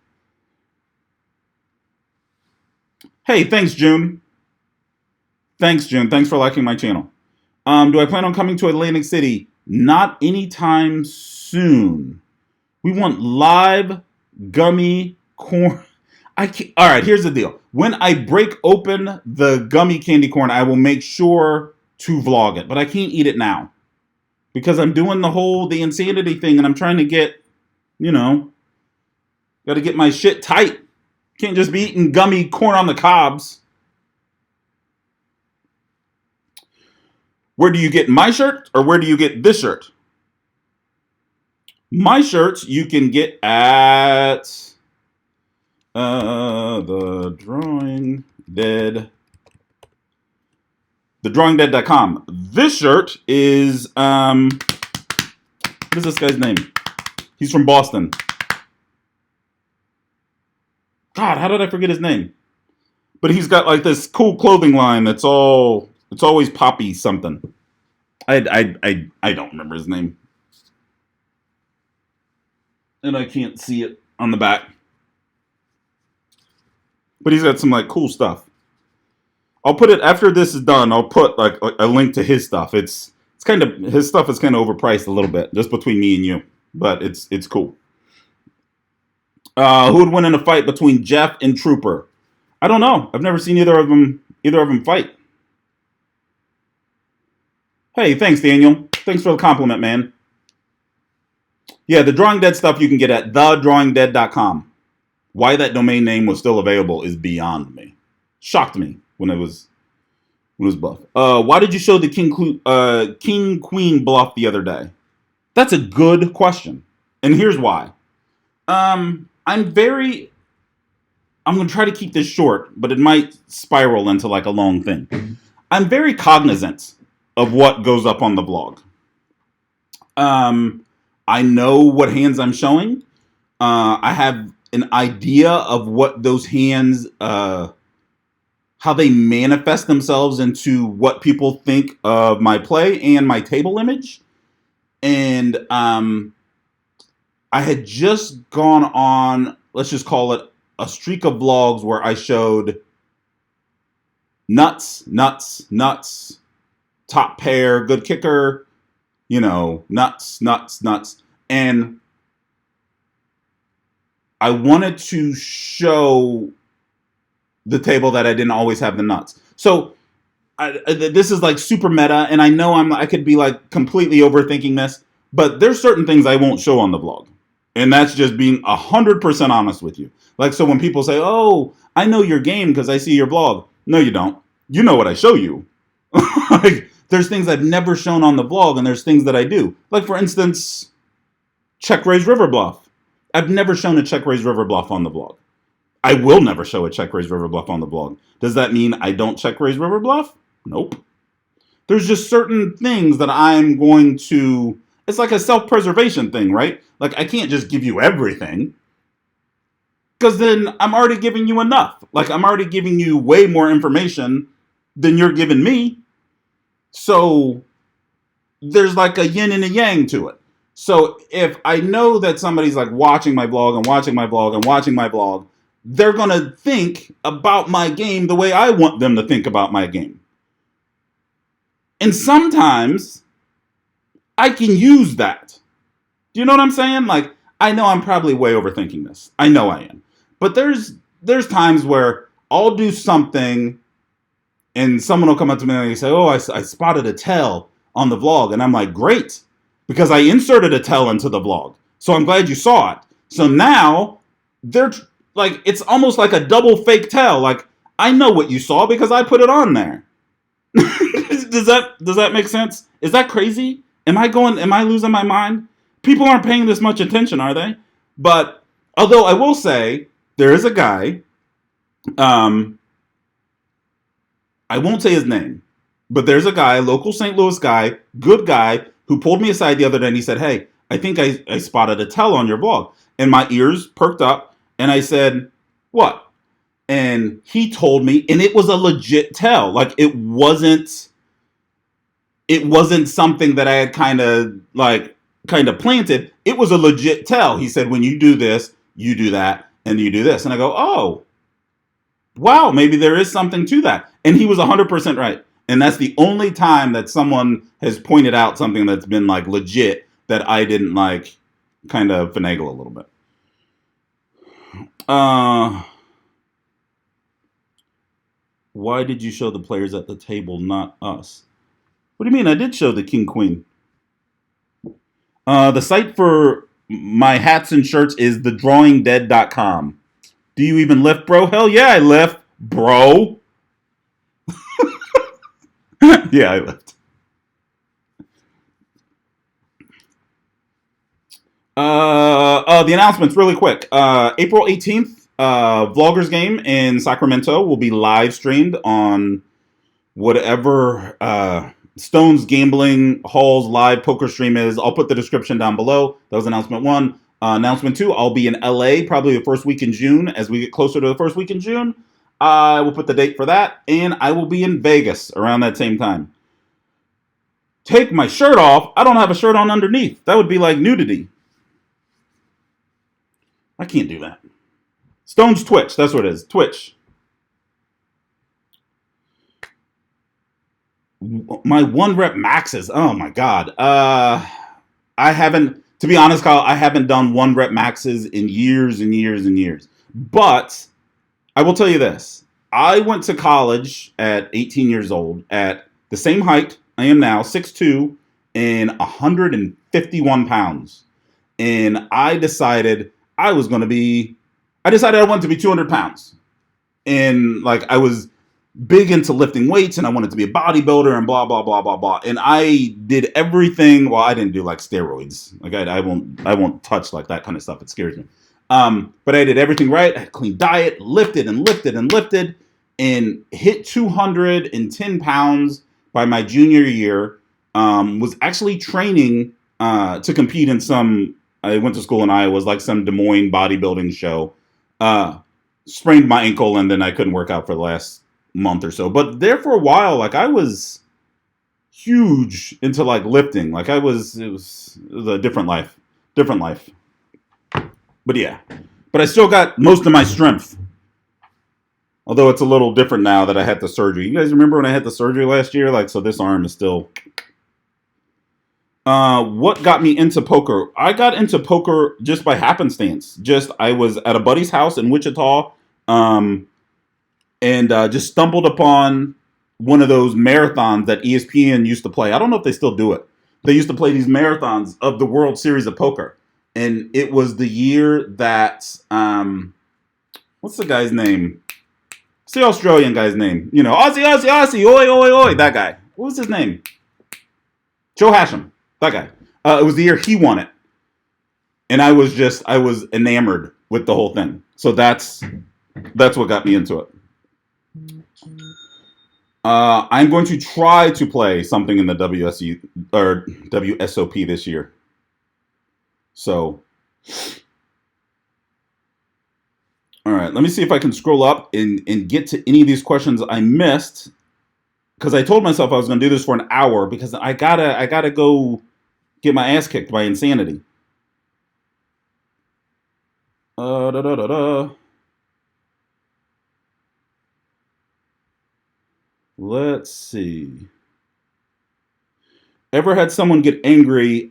Hey, thanks, June. Thanks for liking my channel. Do I plan on coming to Atlantic City? Not anytime soon. We want live gummy corn. I can't, all right, here's the deal. When I break open the gummy candy corn, I will make sure to vlog it, but I can't eat it now because I'm doing the insanity thing, and I'm trying to get, got to get my shit tight. Can't just be eating gummy corn on the cobs. Where do you get my shirt, or where do you get this shirt? My shirts you can get at the Drawing Dead. TheDrawingDead.com. This shirt is what is this guy's name? He's from Boston. God, how did I forget his name? But he's got like this cool clothing line it's always poppy something. I don't remember his name. And I can't see it on the back. But he's got some like cool stuff. I'll put it after this is done. I'll put like a link to his stuff. It's kind of his stuff is kind of overpriced a little bit, just between me and you. But it's cool. Who would win in a fight between Jeff and Trooper? I don't know. I've never seen either of them fight. Hey, thanks, Daniel. Thanks for the compliment, man. Yeah, the Drawing Dead stuff you can get at thedrawingdead.com. Why that domain name was still available is beyond me. Shocked me when it was buff. Why did you show the King Queen bluff the other day? That's a good question, and here's why. I'm going to try to keep this short, but it might spiral into like a long thing. I'm very cognizant of what goes up on the blog. I know what hands I'm showing. I have an idea of what those hands, how they manifest themselves into what people think of my play and my table image. And I had just gone on, let's just call it a streak of vlogs where I showed nuts, top pair, good kicker, nuts. And I wanted to show the table that I didn't always have the nuts. So this is like super meta, and I know I could be like completely overthinking this, but there's certain things I won't show on the vlog. And that's just being 100% honest with you. Like, so when people say, oh, I know your game because I see your vlog. No, you don't. You know what I show you. Like, there's things I've never shown on the vlog, and there's things that I do. Like, for instance, check raise river bluff. I've never shown a check raise river bluff on the vlog. I will never show a check raise river bluff on the vlog. Does that mean I don't check raise river bluff? Nope. There's just certain things that I'm going to... It's like a self-preservation thing, right? Like, I can't just give you everything, because then I'm already giving you enough. Like, I'm already giving you way more information than you're giving me. So there's like a yin and a yang to it. So if I know that somebody's like watching my vlog and watching my vlog and watching my vlog, they're going to think about my game the way I want them to think about my game. And sometimes I can use that. Do you know what I'm saying? Like, I know I'm probably way overthinking this. I know I am. But there's times where I'll do something and someone will come up to me and they say, oh, I spotted a tell on the vlog. And I'm like, great, because I inserted a tell into the vlog. So I'm glad you saw it. So now they're like, it's almost like a double fake tell. Like, I know what you saw because I put it on there. Does that make sense? Is that crazy? Am I losing my mind? People aren't paying this much attention, are they? But although I will say there is a guy, I won't say his name, but there's a guy, local St. Louis guy, good guy, who pulled me aside the other day and he said, hey, I think I spotted a tell on your vlog. And my ears perked up and I said, what? And he told me, and it was a legit tell. Like, it wasn't something that I had kind of planted. It was a legit tell. He said, when you do this, you do that, and you do this. And I go, oh, wow, maybe there is something to that. And he was 100% right. And that's the only time that someone has pointed out something that's been like legit that I didn't like kind of finagle a little bit. Why did you show the players at the table, not us? What do you mean? I did show the king queen. The site for my hats and shirts is thedrawingdead.com. Do you even lift, bro? Hell yeah, I lift, bro. Yeah, I lift. The announcements really quick. April 18th, Vloggers game in Sacramento will be live streamed on whatever Stone's Gambling Hall's live poker stream is. I'll put the description down below. That was announcement 1. Announcement 2, I'll be in LA probably the first week in June. As we get closer to the first week in June, I will put the date for that. And I will be in Vegas around that same time. Take my shirt off. I don't have a shirt on underneath. That would be like nudity. I can't do that. Stone's Twitch. That's what it is. Twitch. My 1-rep maxes. Oh my god. I haven't, to be honest, Kyle, I haven't done 1-rep maxes in years and years and years. But I will tell you this. I went to college at 18 years old at the same height I am now, 6'2", and 151 pounds. And I decided I wanted to be 200 pounds. And like I was big into lifting weights and I wanted to be a bodybuilder and blah, blah, blah, blah, blah. And I did everything. Well, I didn't do like steroids. Like I won't touch like that kind of stuff. It scares me. But I did everything right. I had a clean diet, lifted and lifted and lifted, and hit 210 pounds by my junior year. Was actually training to compete in I went to school in Iowa, was like some Des Moines bodybuilding show. Sprained my ankle and then I couldn't work out for the last month or so. But there for a while, like I was huge into like lifting. Like it was a different life. But yeah. But I still got most of my strength. Although it's a little different now that I had the surgery. You guys remember when I had the surgery last year? Like, so this arm is still... what got me into poker? I got into poker just by happenstance. I was at a buddy's house in Wichita, and just stumbled upon one of those marathons that ESPN used to play. I don't know if they still do it. They used to play these marathons of the World Series of Poker. And it was the year that, what's the guy's name? What's the Australian guy's name? You know, Aussie, oi, oi, oi, that guy. What was his name? Joe Hashem. That guy. It was the year he won it. And I was enamored with the whole thing. So that's what got me into it. I'm going to try to play something in the WSU or WSOP this year. So, all right, let me see if I can scroll up and get to any of these questions I missed. Because I told myself I was going to do this for an hour because I gotta go get my ass kicked by insanity. Let's see. Ever had someone get angry?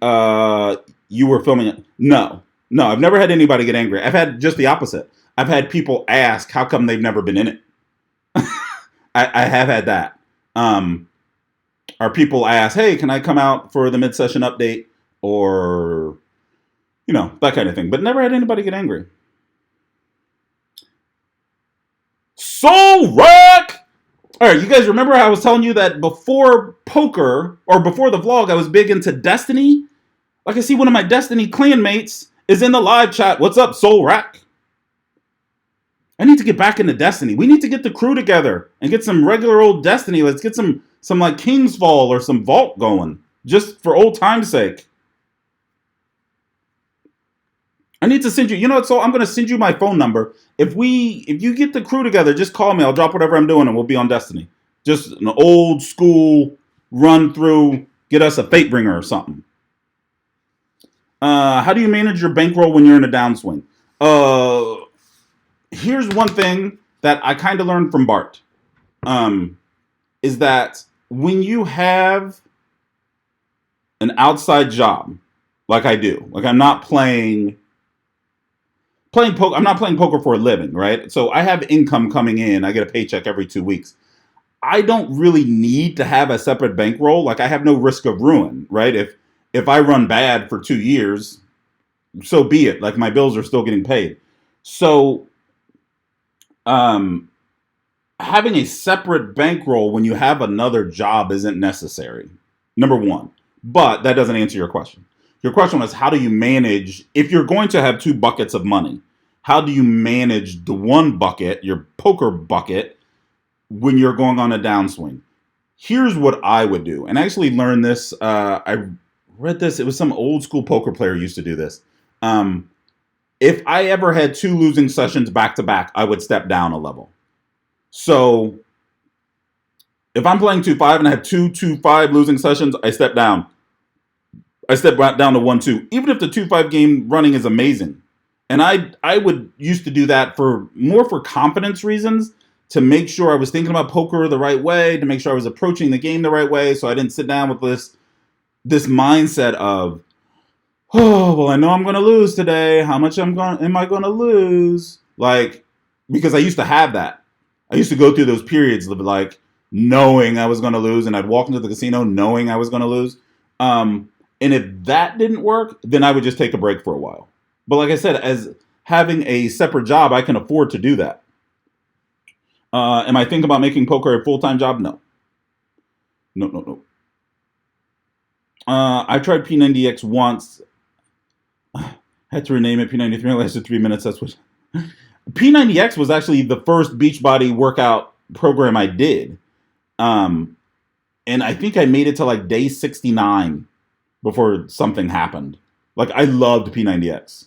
You were filming it? No, I've never had anybody get angry. I've had just the opposite. I've had people ask how come they've never been in it. I have had that. Or people ask, hey, can I come out for the mid-session update? Or, you know, that kind of thing. But never had anybody get angry. Soul Wreck! All right, you guys remember how I was telling you that before poker, or before the vlog, I was big into Destiny? Like I see one of my Destiny clanmates is in the live chat. What's up, Soul Wreck? I need to get back into Destiny. We need to get the crew together and get some regular old Destiny. Let's get some like King's Fall or some Vault going. Just for old time's sake. I need to send you, you know what, so I'm going to send you my phone number. If you get the crew together, just call me. I'll drop whatever I'm doing and we'll be on Destiny. Just an old school run through, get us a Fatebringer or something. How do you manage your bankroll when you're in a downswing? Here's one thing that I kind of learned from Bart. Is that when you have an outside job, like I do, like I'm not playing poker. I'm not playing poker for a living, right? So I have income coming in. I get a paycheck every 2 weeks. I don't really need to have a separate bankroll. Like I have no risk of ruin, right? If I run bad for 2 years, so be it. Like my bills are still getting paid. So um, having a separate bankroll when you have another job isn't necessary. Number one, but that doesn't answer your question. Your question was how do you manage if you're going to have two buckets of money? How do you manage the one bucket, your poker bucket, when you're going on a downswing? Here's what I would do, and I actually learned this. I read this. It was some old school poker player used to do this. Um, if I ever had two losing sessions back to back, I would step down a level. So if I'm playing 2-5 and I have 2-5 losing sessions, I step down. I step down to 1-2, even if the 2-5 game running is amazing. And I would used to do that for more for confidence reasons, to make sure I was thinking about poker the right way, to make sure I was approaching the game the right way, so I didn't sit down with this mindset of, oh, well, I know I'm going to lose today. How much am I going to lose? Like, because I used to have that. I used to go through those periods of like knowing I was going to lose, and I'd walk into the casino knowing I was going to lose. And if that didn't work, then I would just take a break for a while. But like I said, as having a separate job, I can afford to do that. Am I thinking about making poker a full-time job? No. No. I tried P90X once. Had to rename it. P93 lasted 3 minutes. That's what. P90X was actually the first Beachbody workout program I did. And I think I made it to like day 69 before something happened. Like I loved P90X.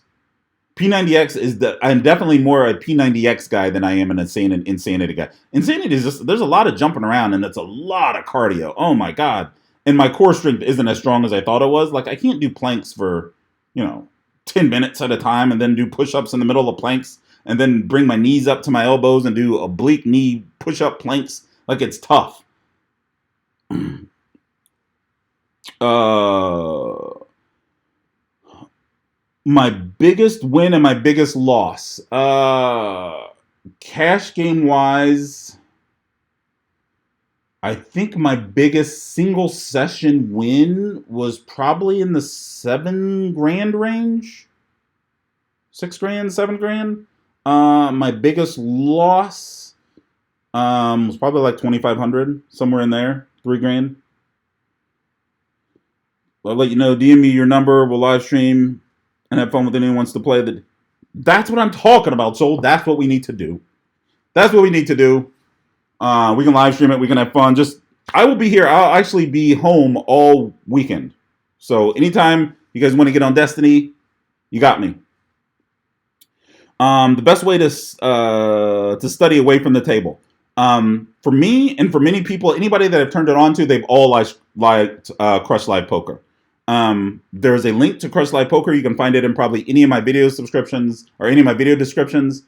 P90X is I'm definitely more a P90X guy than I am an Insanity guy. Insanity is just, there's a lot of jumping around and it's a lot of cardio. Oh my God. And my core strength isn't as strong as I thought it was. Like I can't do planks for, 10 minutes at a time and then do push-ups in the middle of planks and then bring my knees up to my elbows and do oblique knee push-up planks. Like it's tough. My biggest win and my biggest loss. Cash game wise, I think my biggest single session win was probably in the $7,000 range. $6,000, $7,000. My biggest loss was probably like 2,500, somewhere in there, $3,000. I'll let you know. DM me your number. We'll live stream and have fun with anyone who wants to play. That's what I'm talking about, Soul. That's what we need to do. That's what we need to do. We can live stream it. We can have fun. I will be here. I'll actually be home all weekend. So anytime you guys want to get on Destiny, you got me. The best way to study away from the table. For me and for many people, anybody that I've turned it on to, they've all liked Crush Live Poker. There's a link to Crush Live Poker. You can find it in probably any of my video subscriptions or any of my video descriptions,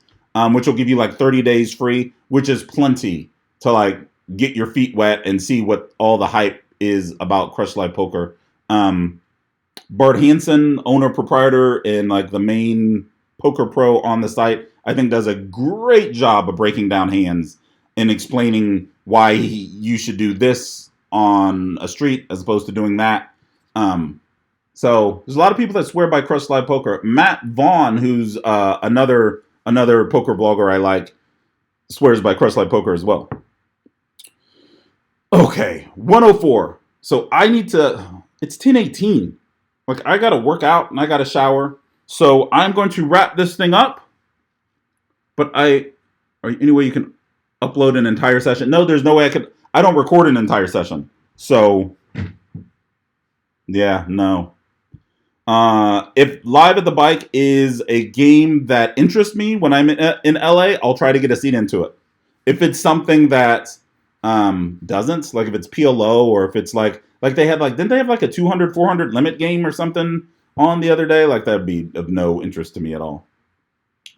which will give you like 30 days free, which is plenty to like get your feet wet and see what all the hype is about Crush Live Poker. Bart Hansen, owner, proprietor, and like the main poker pro on the site, I think does a great job of breaking down hands and explaining why you should do this on a street as opposed to doing that. So there's a lot of people that swear by Crush Live Poker. Matt Vaughn, who's another poker blogger I like, swears by Crush Live Poker as well. Okay, 104. So I need to. It's 10:18. Like I gotta work out and I gotta shower. So I'm going to wrap this thing up. But anyway, you can upload an entire session. No, there's no way I don't record an entire session. So yeah, no. If Live at the Bike is a game that interests me when I'm in LA, I'll try to get a seat into it. If it's something that doesn't, like if it's PLO or if it's like they had didn't they have like a 200, 400 limit game or something on the other day? Like that'd be of no interest to me at all.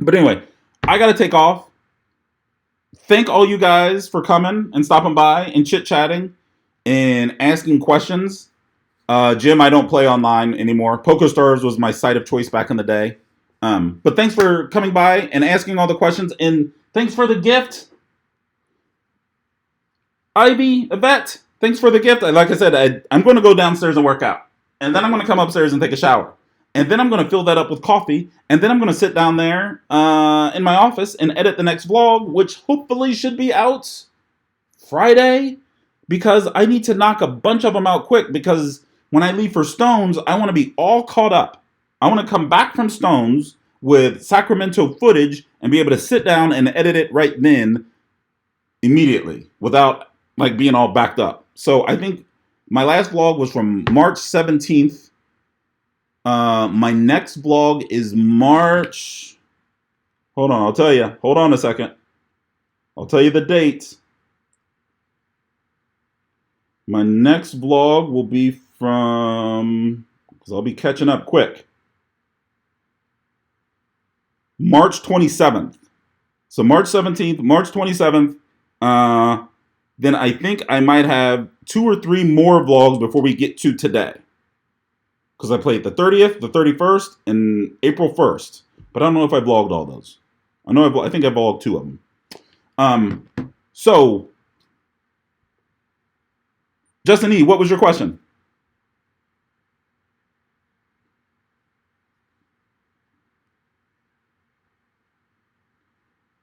But anyway, I gotta take off. Thank all you guys for coming and stopping by and chit-chatting and asking questions. Jim, I don't play online anymore. PokerStars was my site of choice back in the day. But thanks for coming by and asking all the questions. And thanks for the gift. Ivy, Yvette, thanks for the gift. Like I said, I'm going to go downstairs and work out. And then I'm going to come upstairs and take a shower. And then I'm going to fill that up with coffee. And then I'm going to sit down there in my office and edit the next vlog, which hopefully should be out Friday. Because I need to knock a bunch of them out quick. Because when I leave for Stones, I want to be all caught up. I want to come back from Stones with Sacramento footage and be able to sit down and edit it right then immediately without like being all backed up. So I think my last vlog was from March 17th. My next vlog is March. Hold on, I'll tell you. Hold on a second. I'll tell you the date. My next vlog will be from, because I'll be catching up quick, March 27th. So March 17th, March 27th. Then I think I might have 2 or 3 more vlogs before we get to today. Because I played the 30th, the 31st, and April 1st. But I don't know if I vlogged all those. I think I vlogged 2 of them. So, Justin E., what was your question?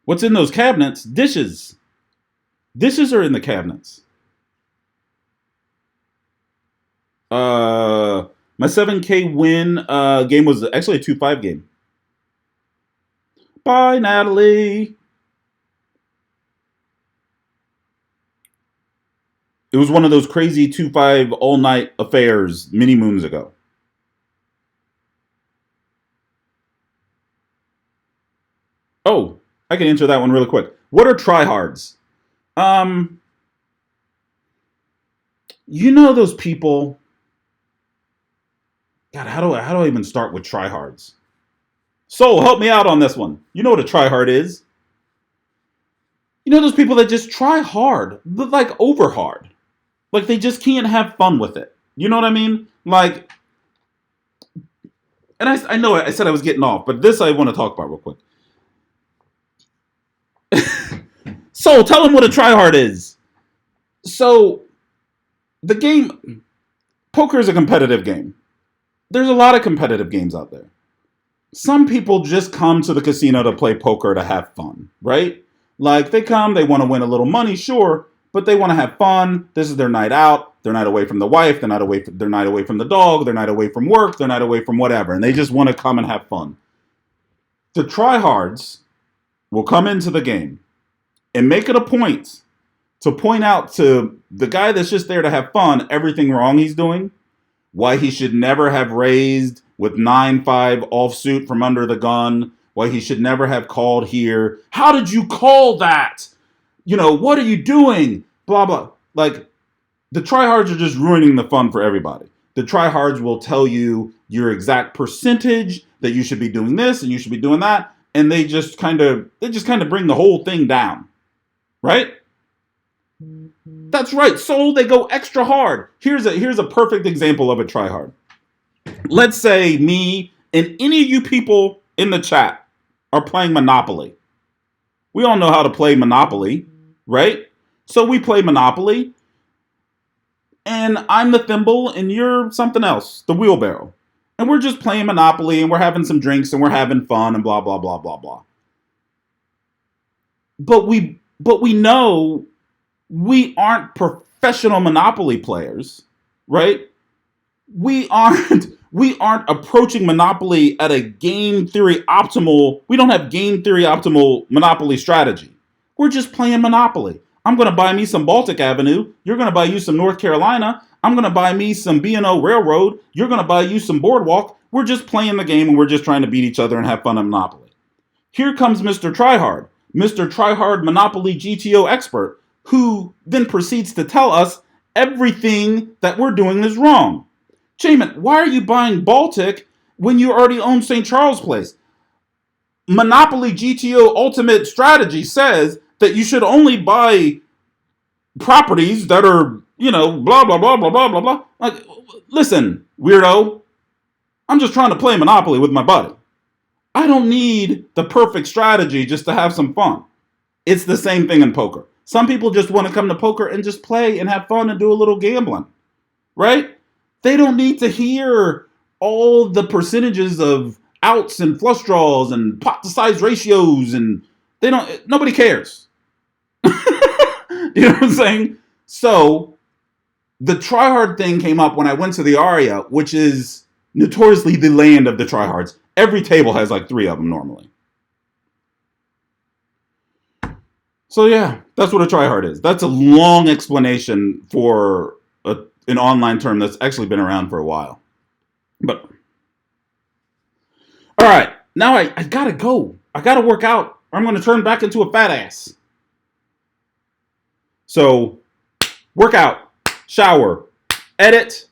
What's in those cabinets? Dishes. Dishes are in the cabinets. My 7K win game was actually a 2-5 game. Bye, Natalie. It was one of those crazy 2-5 all-night affairs many moons ago. Oh, I can answer that one really quick. What are tryhards? You know those people. God, how do I even start with tryhards? Soul, help me out on this one. You know what a tryhard is? You know those people that just try hard, but like over hard. Like they just can't have fun with it. You know what I mean? Like, and I know I said I was getting off, but this I want to talk about real quick. So tell them what a tryhard is. So the game, poker is a competitive game. There's a lot of competitive games out there. Some people just come to the casino to play poker to have fun, right? Like they come, they want to win a little money, sure, but they want to have fun. This is their night out. They're not away from the wife. They're not away from the dog. They're not away from work. They're not away from whatever, and they just want to come and have fun. The tryhards will come into the game and make it a point to point out to the guy that's just there to have fun everything wrong he's doing, why he should never have raised with 9-5 offsuit from under the gun, why he should never have called here. How did you call that? You know, what are you doing? Blah, blah. Like, the tryhards are just ruining the fun for everybody. The tryhards will tell you your exact percentage that you should be doing this and you should be doing that, and they just kind of bring the whole thing down. Right? That's right. So they go extra hard. Here's a perfect example of a tryhard. Let's say me and any of you people in the chat are playing Monopoly. We all know how to play Monopoly, right? So we play Monopoly, and I'm the thimble and you're something else, the wheelbarrow. And we're just playing Monopoly and we're having some drinks and we're having fun and blah, blah, blah, blah, blah. But we know we aren't professional Monopoly players, right? We aren't approaching Monopoly at a game theory optimal. We don't have game theory optimal Monopoly strategy. We're just playing Monopoly. I'm going to buy me some Baltic Avenue. You're going to buy you some North Carolina. I'm going to buy me some B&O Railroad. You're going to buy you some Boardwalk. We're just playing the game and we're just trying to beat each other and have fun at Monopoly. Here comes Mr. Tryhard, Mr. Tryhard Monopoly GTO expert, who then proceeds to tell us everything that we're doing is wrong. Jaman, why are you buying Baltic when you already own St. Charles Place? Monopoly GTO Ultimate Strategy says that you should only buy properties that are, you know, blah, blah, blah, blah, blah, blah, blah. Like, listen, weirdo, I'm just trying to play Monopoly with my buddy. I don't need the perfect strategy just to have some fun. It's the same thing in poker. Some people just want to come to poker and just play and have fun and do a little gambling, right? They don't need to hear all the percentages of outs and flush draws and pot to size ratios, and nobody cares. You know what I'm saying? So the tryhard thing came up when I went to the Aria, which is notoriously the land of the tryhards. Every table has like 3 of them normally. So yeah, that's what a tryhard is. That's a long explanation for an online term that's actually been around for a while. But all right, now I gotta go. I gotta work out, or I'm gonna turn back into a fat ass. So work out, shower, edit,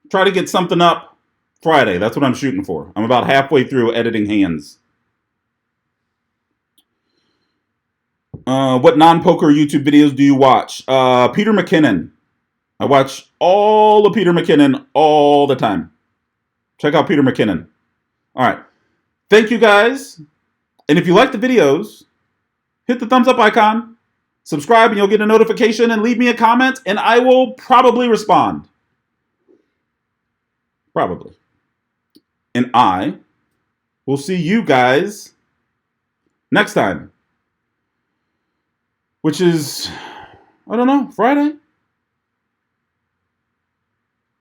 try to get something up Friday. That's what I'm shooting for. I'm about halfway through editing hands. What non-poker YouTube videos do you watch? Peter McKinnon. I watch all of Peter McKinnon all the time. Check out Peter McKinnon. All right. Thank you, guys. And if you like the videos, hit the thumbs up icon, subscribe, and you'll get a notification, and leave me a comment, and I will probably respond. Probably. And I will see you guys next time. Which is, I don't know, Friday?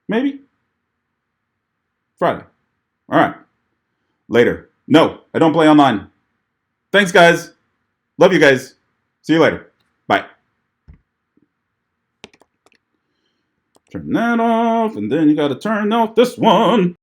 Maybe? Friday. All right. Later. No, I don't play online. Thanks, guys. Love you guys. See you later. Bye. Turn that off, and then you got to turn off this one.